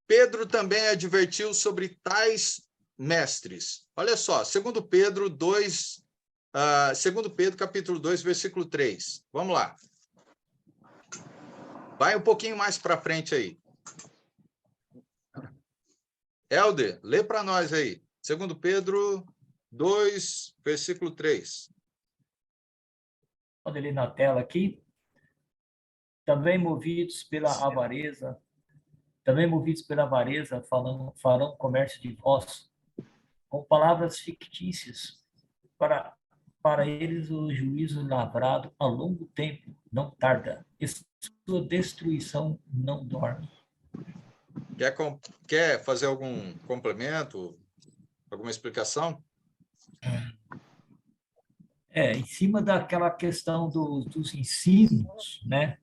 Pedro também advertiu sobre tais mestres. Olha só, 2 Pedro 2, 2 Pedro capítulo 2, versículo 3. Vamos lá. Vai um pouquinho mais para frente aí. Helder, lê para nós aí. 2 Pedro 2, versículo 3. Olha ele na tela aqui. Também movidos pela avareza, farão comércio de vós, com palavras fictícias, para eles o juízo lavrado a longo tempo não tarda, e sua destruição não dorme. Quer fazer algum complemento, alguma explicação? Em cima daquela questão dos ensinos, né?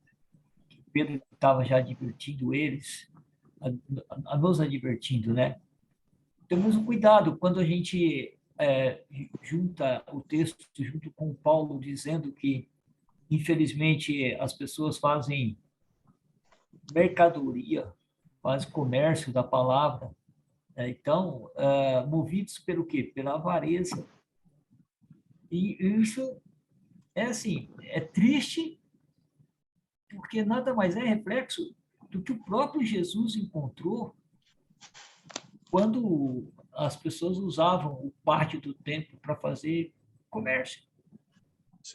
Pedro estava já advertindo eles, a nos advertindo, né? Temos um cuidado quando a gente junta o texto junto com Paulo dizendo que, infelizmente, as pessoas fazem mercadoria, fazem comércio da palavra, né? Então, movidos pelo quê? Pela avareza. E isso é assim, é triste, porque nada mais é reflexo do que o próprio Jesus encontrou quando as pessoas usavam o pátio do templo para fazer comércio.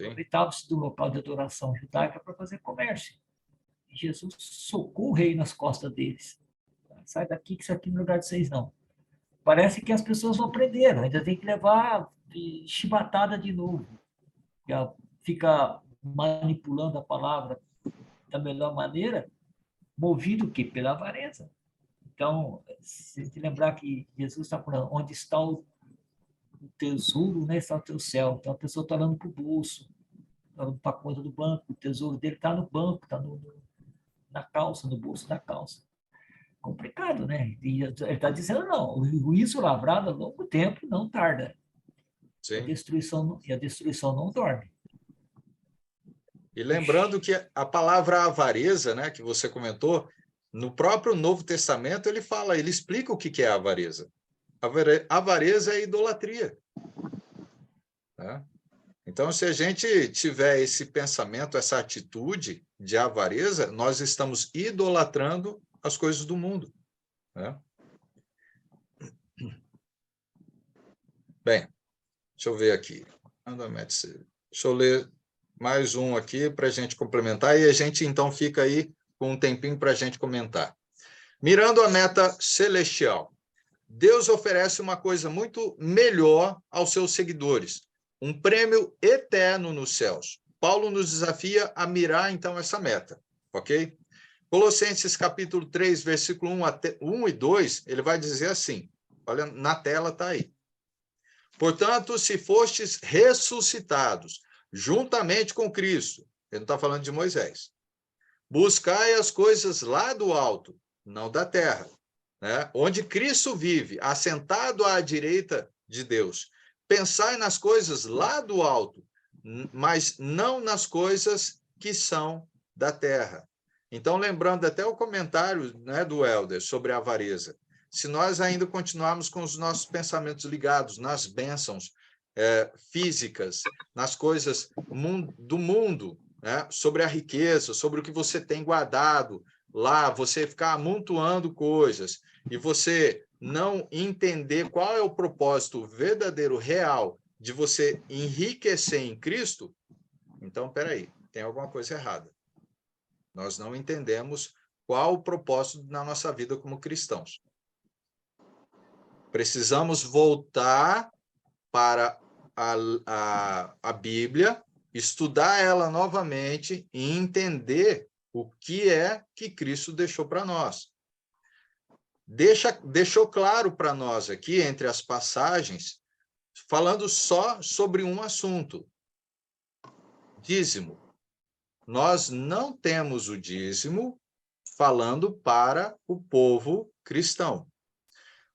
Aproveitava-se do local de adoração judaica para fazer comércio. E Jesus socou o rei nas costas deles. Sai daqui, que isso aqui não é lugar de vocês, não. Parece que as pessoas não aprenderam, ainda tem que levar chibatada de novo. Já fica manipulando a palavra da melhor maneira, movido o quê? Pela avareza. Então, se te lembrar que Jesus está falando, onde está o tesouro, né, está o teu céu. Então, a pessoa está olhando para o bolso, está olhando para a conta do banco, o tesouro dele está no banco, está na calça, no bolso da calça. Complicado, né? E ele está dizendo, não, o juízo lavrado a longo tempo não tarda. Sim. E a destruição não dorme. E lembrando que a palavra avareza, né, que você comentou, no próprio Novo Testamento ele explica o que é a avareza. Avareza é idolatria. Né? Então, se a gente tiver esse pensamento, essa atitude de avareza, nós estamos idolatrando as coisas do mundo. Né? Bem, deixa eu ver aqui. Deixa eu ler mais um aqui para a gente complementar, e a gente então fica aí com um tempinho para a gente comentar. Mirando a meta celestial, Deus oferece uma coisa muito melhor aos seus seguidores, um prêmio eterno nos céus. Paulo nos desafia a mirar, então, essa meta, ok? Colossenses capítulo 3, versículo 1 e 2, ele vai dizer assim, olha, na tela está aí. Portanto, se fostes ressuscitados juntamente com Cristo, ele não está falando de Moisés, buscai as coisas lá do alto, não da terra, né? Onde Cristo vive, assentado à direita de Deus. Pensai nas coisas lá do alto, mas não nas coisas que são da terra. Então, lembrando até o comentário, né, do Helder sobre a avareza, se nós ainda continuarmos com os nossos pensamentos ligados nas bênçãos físicas, nas coisas do mundo, né, sobre a riqueza, sobre o que você tem guardado lá, você ficar amontoando coisas e você não entender qual é o propósito verdadeiro, real, de você enriquecer em Cristo, então, peraí, tem alguma coisa errada. Nós não entendemos qual o propósito na nossa vida como cristãos. Precisamos voltar para a Bíblia, estudar ela novamente e entender o que é que Cristo deixou para nós. Deixou claro para nós aqui, entre as passagens, falando só sobre um assunto: dízimo. Nós não temos o dízimo falando para o povo cristão.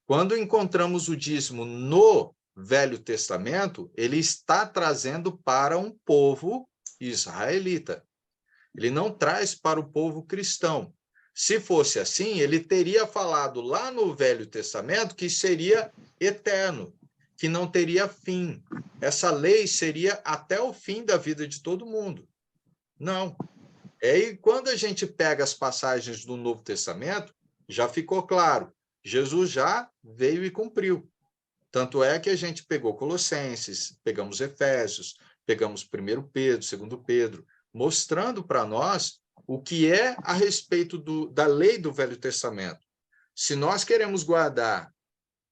Quando encontramos o dízimo no Velho Testamento, ele está trazendo para um povo israelita. Ele não traz para o povo cristão. Se fosse assim, ele teria falado lá no Velho Testamento que seria eterno, que não teria fim. Essa lei seria até o fim da vida de todo mundo. Não. E quando a gente pega as passagens do Novo Testamento, já ficou claro. Jesus já veio e cumpriu. Tanto é que a gente pegou Colossenses, pegamos Efésios, pegamos 1 Pedro, 2 Pedro, mostrando para nós o que é a respeito da lei do Velho Testamento. Se nós queremos guardar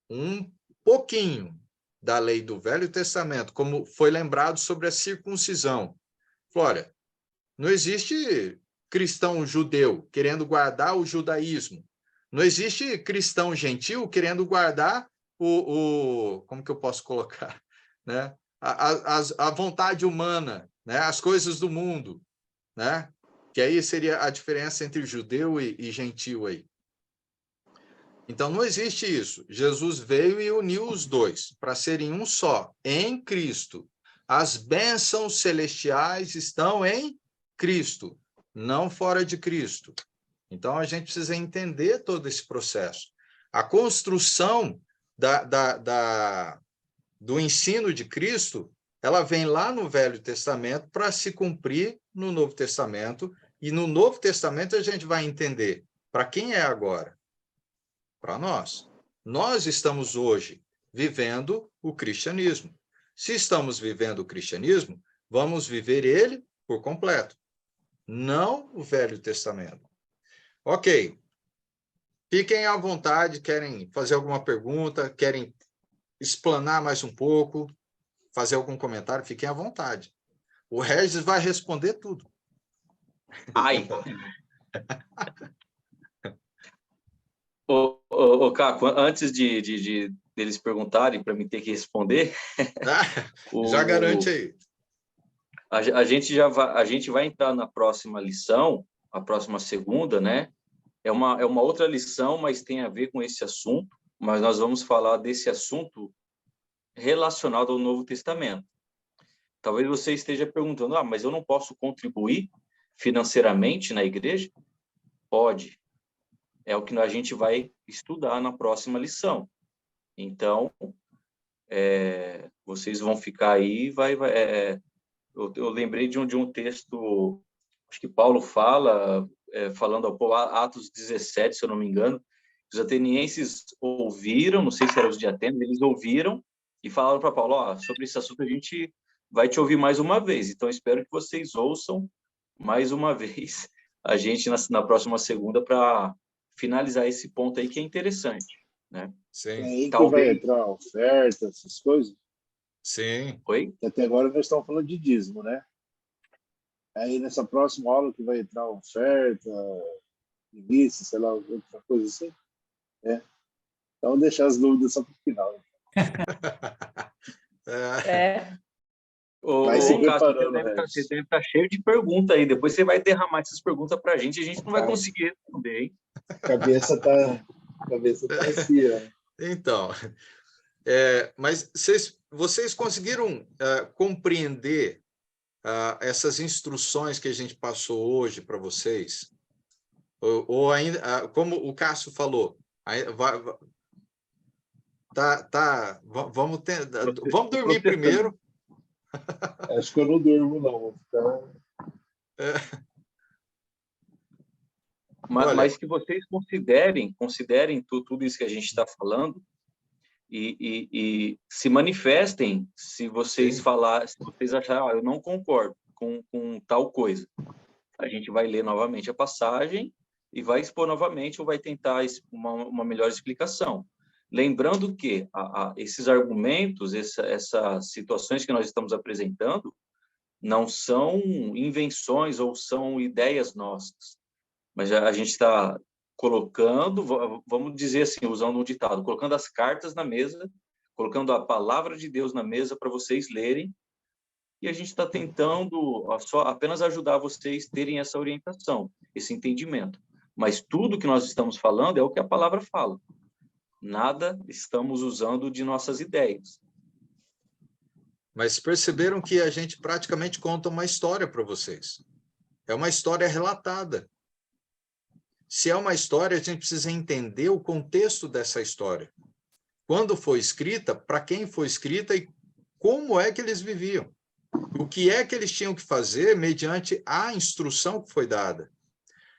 um pouquinho da lei do Velho Testamento, como foi lembrado sobre a circuncisão, olha, não existe cristão judeu querendo guardar o judaísmo. Não existe cristão gentil querendo guardar como que eu posso colocar? Né? A vontade humana, né? As coisas do mundo, né? Que aí seria a diferença entre judeu e gentil aí. Então, não existe isso. Jesus veio e uniu os dois para serem um só, em Cristo. As bênçãos celestiais estão em Cristo, não fora de Cristo. Então, a gente precisa entender todo esse processo. A construção do ensino de Cristo, ela vem lá no Velho Testamento para se cumprir no Novo Testamento, e no Novo Testamento a gente vai entender para quem é agora? Para nós. Nós estamos hoje vivendo o cristianismo. Se estamos vivendo o cristianismo, vamos viver ele por completo, não o Velho Testamento. Ok. Fiquem à vontade, querem fazer alguma pergunta, querem explanar mais um pouco, fazer algum comentário, fiquem à vontade. O Regis vai responder tudo. Ai! Ô, Caco, antes de deles perguntarem para mim ter que responder... Já garante aí. A gente vai entrar na próxima lição, a próxima segunda, né? É uma outra lição, mas tem a ver com esse assunto, mas nós vamos falar desse assunto relacionado ao Novo Testamento. Talvez você esteja perguntando, mas eu não posso contribuir financeiramente na igreja? Pode. É o que a gente vai estudar na próxima lição. Então, vocês vão ficar aí, eu lembrei de um texto, acho que Paulo fala, falando Atos 17, se eu não me engano, os atenienses ouviram, não sei se eram os de Atenas, eles ouviram e falaram para Paulo, sobre esse assunto a gente vai te ouvir mais uma vez, então espero que vocês ouçam mais uma vez a gente na próxima segunda para finalizar esse ponto aí que é interessante, né? Sim. É aí que Talvez... vai entrar oferta, essas coisas? Sim. Oi? Até agora nós estamos falando de dízimo, né? Aí nessa próxima aula que vai entrar oferta, início, sei lá, outra coisa assim. Então, vou deixar as dúvidas só para o final. Vai se preparando, você deve estar cheio de perguntas aí. Depois você vai derramar essas perguntas para a gente não vai conseguir responder, hein? A cabeça tá assim, ó. Então, mas vocês conseguiram compreender essas instruções que a gente passou hoje para vocês? Ou ainda, como o Cássio falou, vamos dormir primeiro. Acho que eu não durmo, não. Vou ficar... Mas que vocês considerem tudo isso que a gente está falando e se manifestem se vocês acharem, eu não concordo com tal coisa. A gente vai ler novamente a passagem e vai expor novamente ou vai tentar uma melhor explicação. Lembrando que esses argumentos, essas situações que nós estamos apresentando, não são invenções ou são ideias nossas, mas a gente está colocando, vamos dizer assim, usando um ditado, colocando as cartas na mesa, colocando a palavra de Deus na mesa para vocês lerem, e a gente está tentando apenas ajudar vocês a terem essa orientação, esse entendimento. Mas tudo que nós estamos falando é o que a palavra fala. Nada estamos usando de nossas ideias. Mas perceberam que a gente praticamente conta uma história para vocês. É uma história relatada. Se é uma história, a gente precisa entender o contexto dessa história. Quando foi escrita, para quem foi escrita e como é que eles viviam. O que é que eles tinham que fazer mediante a instrução que foi dada.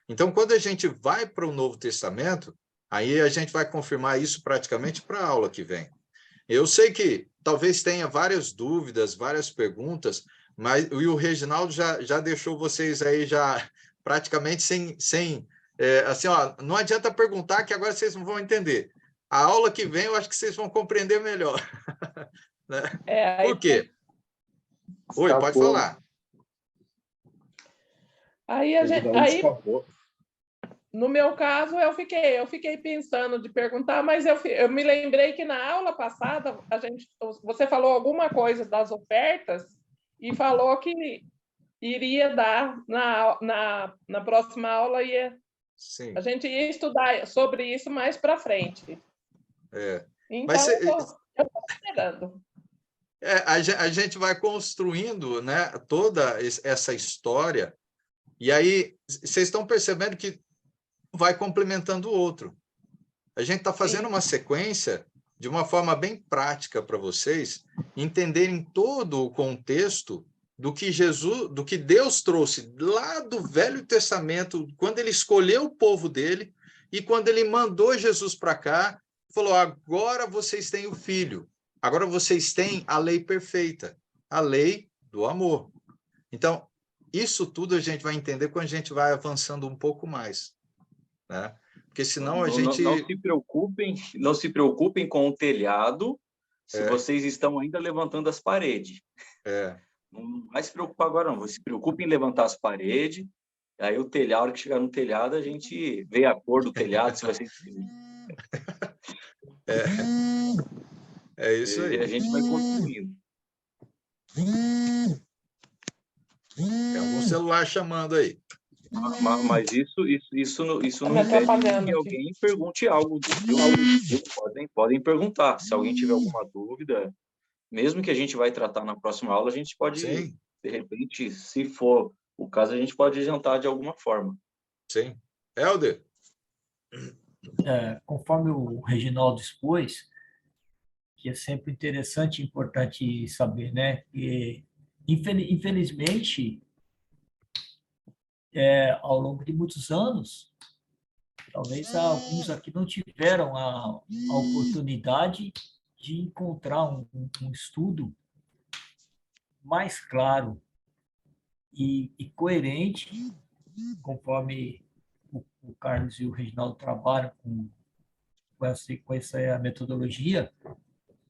Então, quando a gente vai para o Novo Testamento, aí a gente vai confirmar isso praticamente para a aula que vem. Eu sei que talvez tenha várias dúvidas, várias perguntas, mas e o Reginaldo já deixou vocês aí já praticamente sem assim, ó, não adianta perguntar que agora vocês não vão entender. A aula que vem eu acho que vocês vão compreender melhor. Né? Por quê? Oi, pode falar. Aí, no meu caso, eu fiquei pensando de perguntar, mas eu me lembrei que na aula passada você falou alguma coisa das ofertas e falou que iria dar na próxima aula, Sim. a gente ia estudar sobre isso mais para frente. Então, mas eu estou esperando. A gente vai construindo, né, toda essa história, e aí vocês estão percebendo que vai complementando o outro. A gente está fazendo uma sequência de uma forma bem prática para vocês entenderem todo o contexto do que Deus trouxe lá do Velho Testamento, quando ele escolheu o povo dele e quando ele mandou Jesus para cá, falou: agora vocês têm o Filho, agora vocês têm a lei perfeita, a lei do amor. Então, isso tudo a gente vai entender quando a gente vai avançando um pouco mais, né? Porque senão a gente... Não se preocupem com o telhado, se vocês estão ainda levantando as paredes. Não vai se preocupar agora, não. Se preocupe em levantar as paredes, aí o telhado, a hora que chegar no telhado, a gente vê a cor do telhado, se vai ser... É isso aí. E a gente vai construindo. Tem algum celular chamando aí. Mas isso não impede que alguém pergunte algo. Podem perguntar. Se alguém tiver alguma dúvida, mesmo que a gente vai tratar na próxima aula, a gente pode, de repente, se for o caso, a gente pode adiantar de alguma forma. Sim. Helder? Conforme o Reginaldo expôs, que é sempre interessante e importante saber, né? E, infelizmente, ao longo de muitos anos, talvez alguns aqui não tiveram a oportunidade de encontrar um estudo mais claro e coerente, conforme o Carlos e o Reginaldo trabalham com essa metodologia,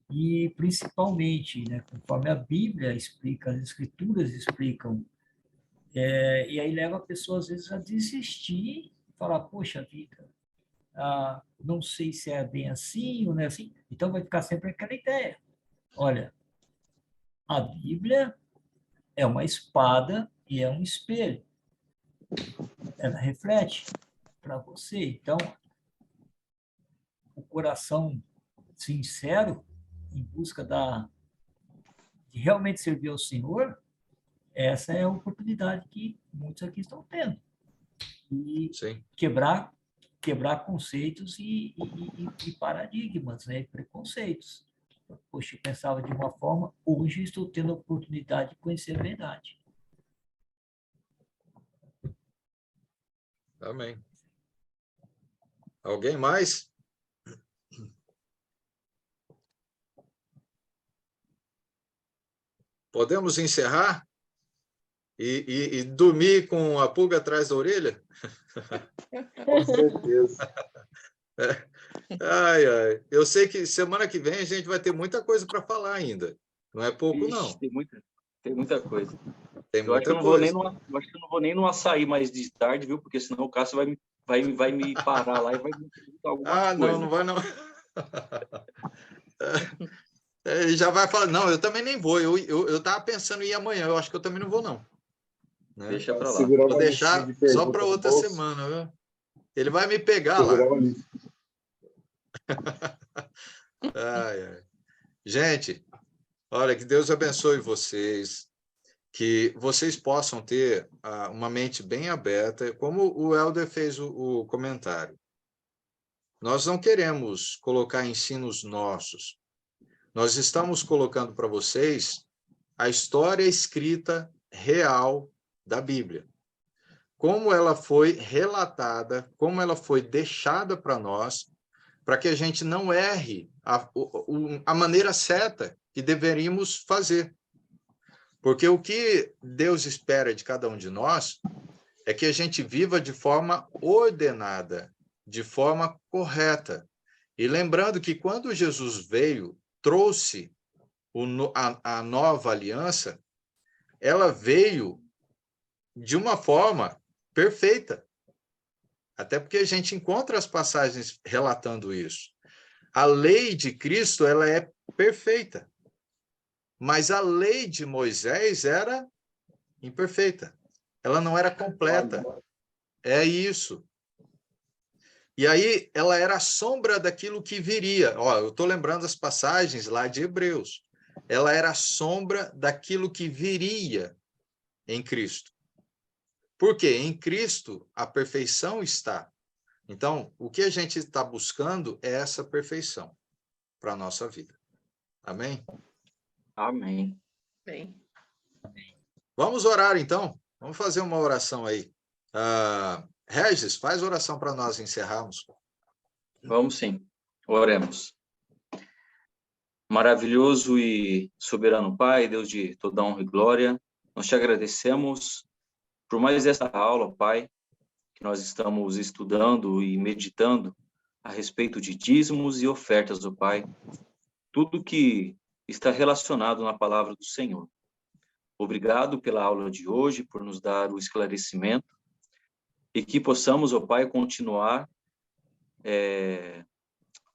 e principalmente, né, conforme a Bíblia explica, as Escrituras explicam, e aí leva a pessoa, às vezes, a desistir, falar: poxa vida, não sei se é bem assim ou não é assim. Então vai ficar sempre aquela ideia: olha, a Bíblia é uma espada e é um espelho. Ela reflete para você. Então, o coração sincero, em busca de realmente servir ao Senhor, essa é a oportunidade que muitos aqui estão tendo. E quebrar conceitos e paradigmas, né? Preconceitos. Poxa, eu pensava de uma forma, hoje estou tendo a oportunidade de conhecer a verdade. Amém. Alguém mais? Podemos encerrar? E dormir com a pulga atrás da orelha? Com certeza. Ai. Eu sei que semana que vem a gente vai ter muita coisa para falar ainda. Não é pouco, não. Tem muita coisa. Eu acho que eu não vou nem no açaí mais de tarde, viu? Porque senão o Cássio vai me parar lá e vai me perguntar alguma coisa. Não vai não. Ele já vai falar: não, eu também nem vou. Eu estava pensando em ir amanhã, eu acho que eu também não vou, não. Né? Deixa para lá. Vou deixar só para outra semana, viu? Ele vai me pegar lá. Gente, Olha, que Deus abençoe vocês, que vocês possam ter uma mente bem aberta, como o Helder fez o comentário. Nós não queremos colocar ensinos nossos. Nós estamos colocando para vocês a história escrita real da Bíblia. Como ela foi relatada, como ela foi deixada para nós, para que a gente não erre a maneira certa que deveríamos fazer. Porque o que Deus espera de cada um de nós é que a gente viva de forma ordenada, de forma correta. E lembrando que quando Jesus veio, trouxe a nova aliança, ela veio de uma forma perfeita. Até porque a gente encontra as passagens relatando isso. A lei de Cristo, ela é perfeita. Mas a lei de Moisés era imperfeita. Ela não era completa. É isso. E aí, ela era a sombra daquilo que viria. Ó, eu estou lembrando as passagens lá de Hebreus. Ela era a sombra daquilo que viria em Cristo. Por quê? Em Cristo, a perfeição está. Então, o que a gente está buscando é essa perfeição para a nossa vida. Amém? Amém. Bem. Vamos orar, então. Vamos fazer uma oração aí. Regis, faz oração para nós encerrarmos. Vamos sim. Oremos. Maravilhoso e soberano Pai, Deus de toda honra e glória, nós te agradecemos por mais essa aula, Pai, que nós estamos estudando e meditando a respeito de dízimos e ofertas, ó Pai. Tudo que está relacionado na palavra do Senhor. Obrigado pela aula de hoje, por nos dar o esclarecimento e que possamos, ó Pai, continuar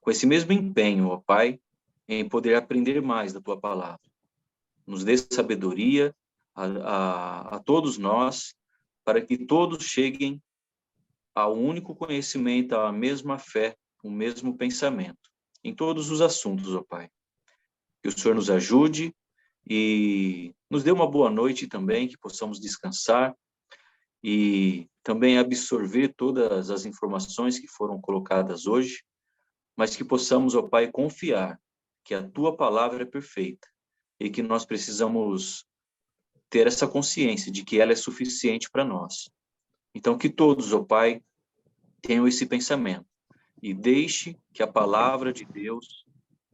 com esse mesmo empenho, ó Pai, em poder aprender mais da Tua palavra. Nos dê sabedoria a todos nós, para que todos cheguem ao único conhecimento, à mesma fé, o mesmo pensamento, em todos os assuntos, ó Pai. Que o Senhor nos ajude e nos dê uma boa noite também, que possamos descansar e também absorver todas as informações que foram colocadas hoje, mas que possamos, ó Pai, confiar que a Tua palavra é perfeita e que nós precisamos ter essa consciência de que ela é suficiente para nós. Então, que todos, ó Pai, tenham esse pensamento e deixe que a palavra de Deus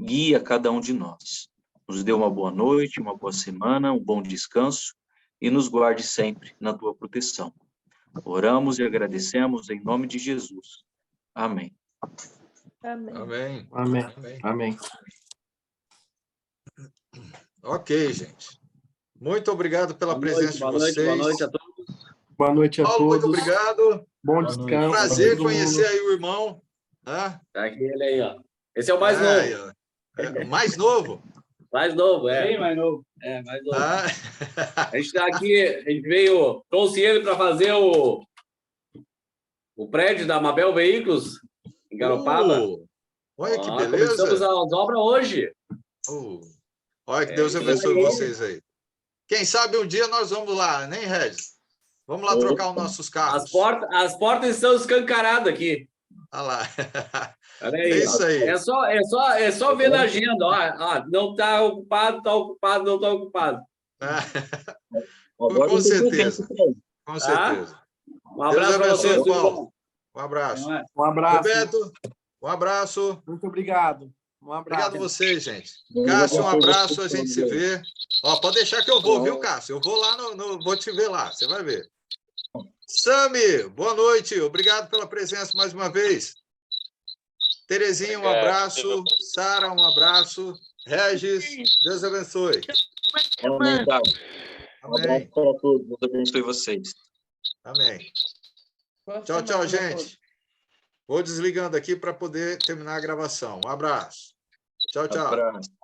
guie a cada um de nós. Nos dê uma boa noite, uma boa semana, um bom descanso e nos guarde sempre na Tua proteção. Oramos e agradecemos em nome de Jesus. Amém. Amém. Amém. Amém. Amém. Amém. Ok, gente. Muito obrigado pela presença de vocês. Boa noite a todos. Boa noite a Paulo, todos. muito obrigado. Bom Boa descanso. noite. Prazer Todo mundo. conhecer aí o irmão. Tá aqui ele aí, ó. Esse é o mais Aí, novo. ó. Mais novo? Mais novo, é. Bem mais novo. É, mais novo. Ah. A gente tá aqui, a gente veio, trouxe ele para fazer o prédio da Mabel Veículos, em Garopaba. Olha que Começamos beleza. as obras hoje. Olha que Deus isso abençoe aí. vocês aí. Quem sabe um dia nós vamos lá, nem, Regis? Vamos lá trocar os nossos carros. As portas estão escancaradas aqui. Olha lá. Olha aí, É isso aí. É só ver na agenda. Ó, não está ocupado, está ocupado, não está ocupado. Com certeza. Com certeza. Um abraço para vocês, tudo bom? Um abraço. Um abraço. Roberto, um abraço. Muito obrigado. Um abraço. Obrigado a vocês, gente. Cássio, um abraço, a gente se vê. Ó, pode deixar que eu vou, viu, Cássio? Eu vou lá, vou te ver lá, você vai ver. Sami, boa noite. Obrigado pela presença mais uma vez. Terezinha, um abraço. Sara, um abraço. Regis, Deus abençoe. Amém. Amém. Deus abençoe vocês. Amém. Tchau, tchau, gente. Vou desligando aqui para poder terminar a gravação. Um abraço. Tchau, tchau. Abraço.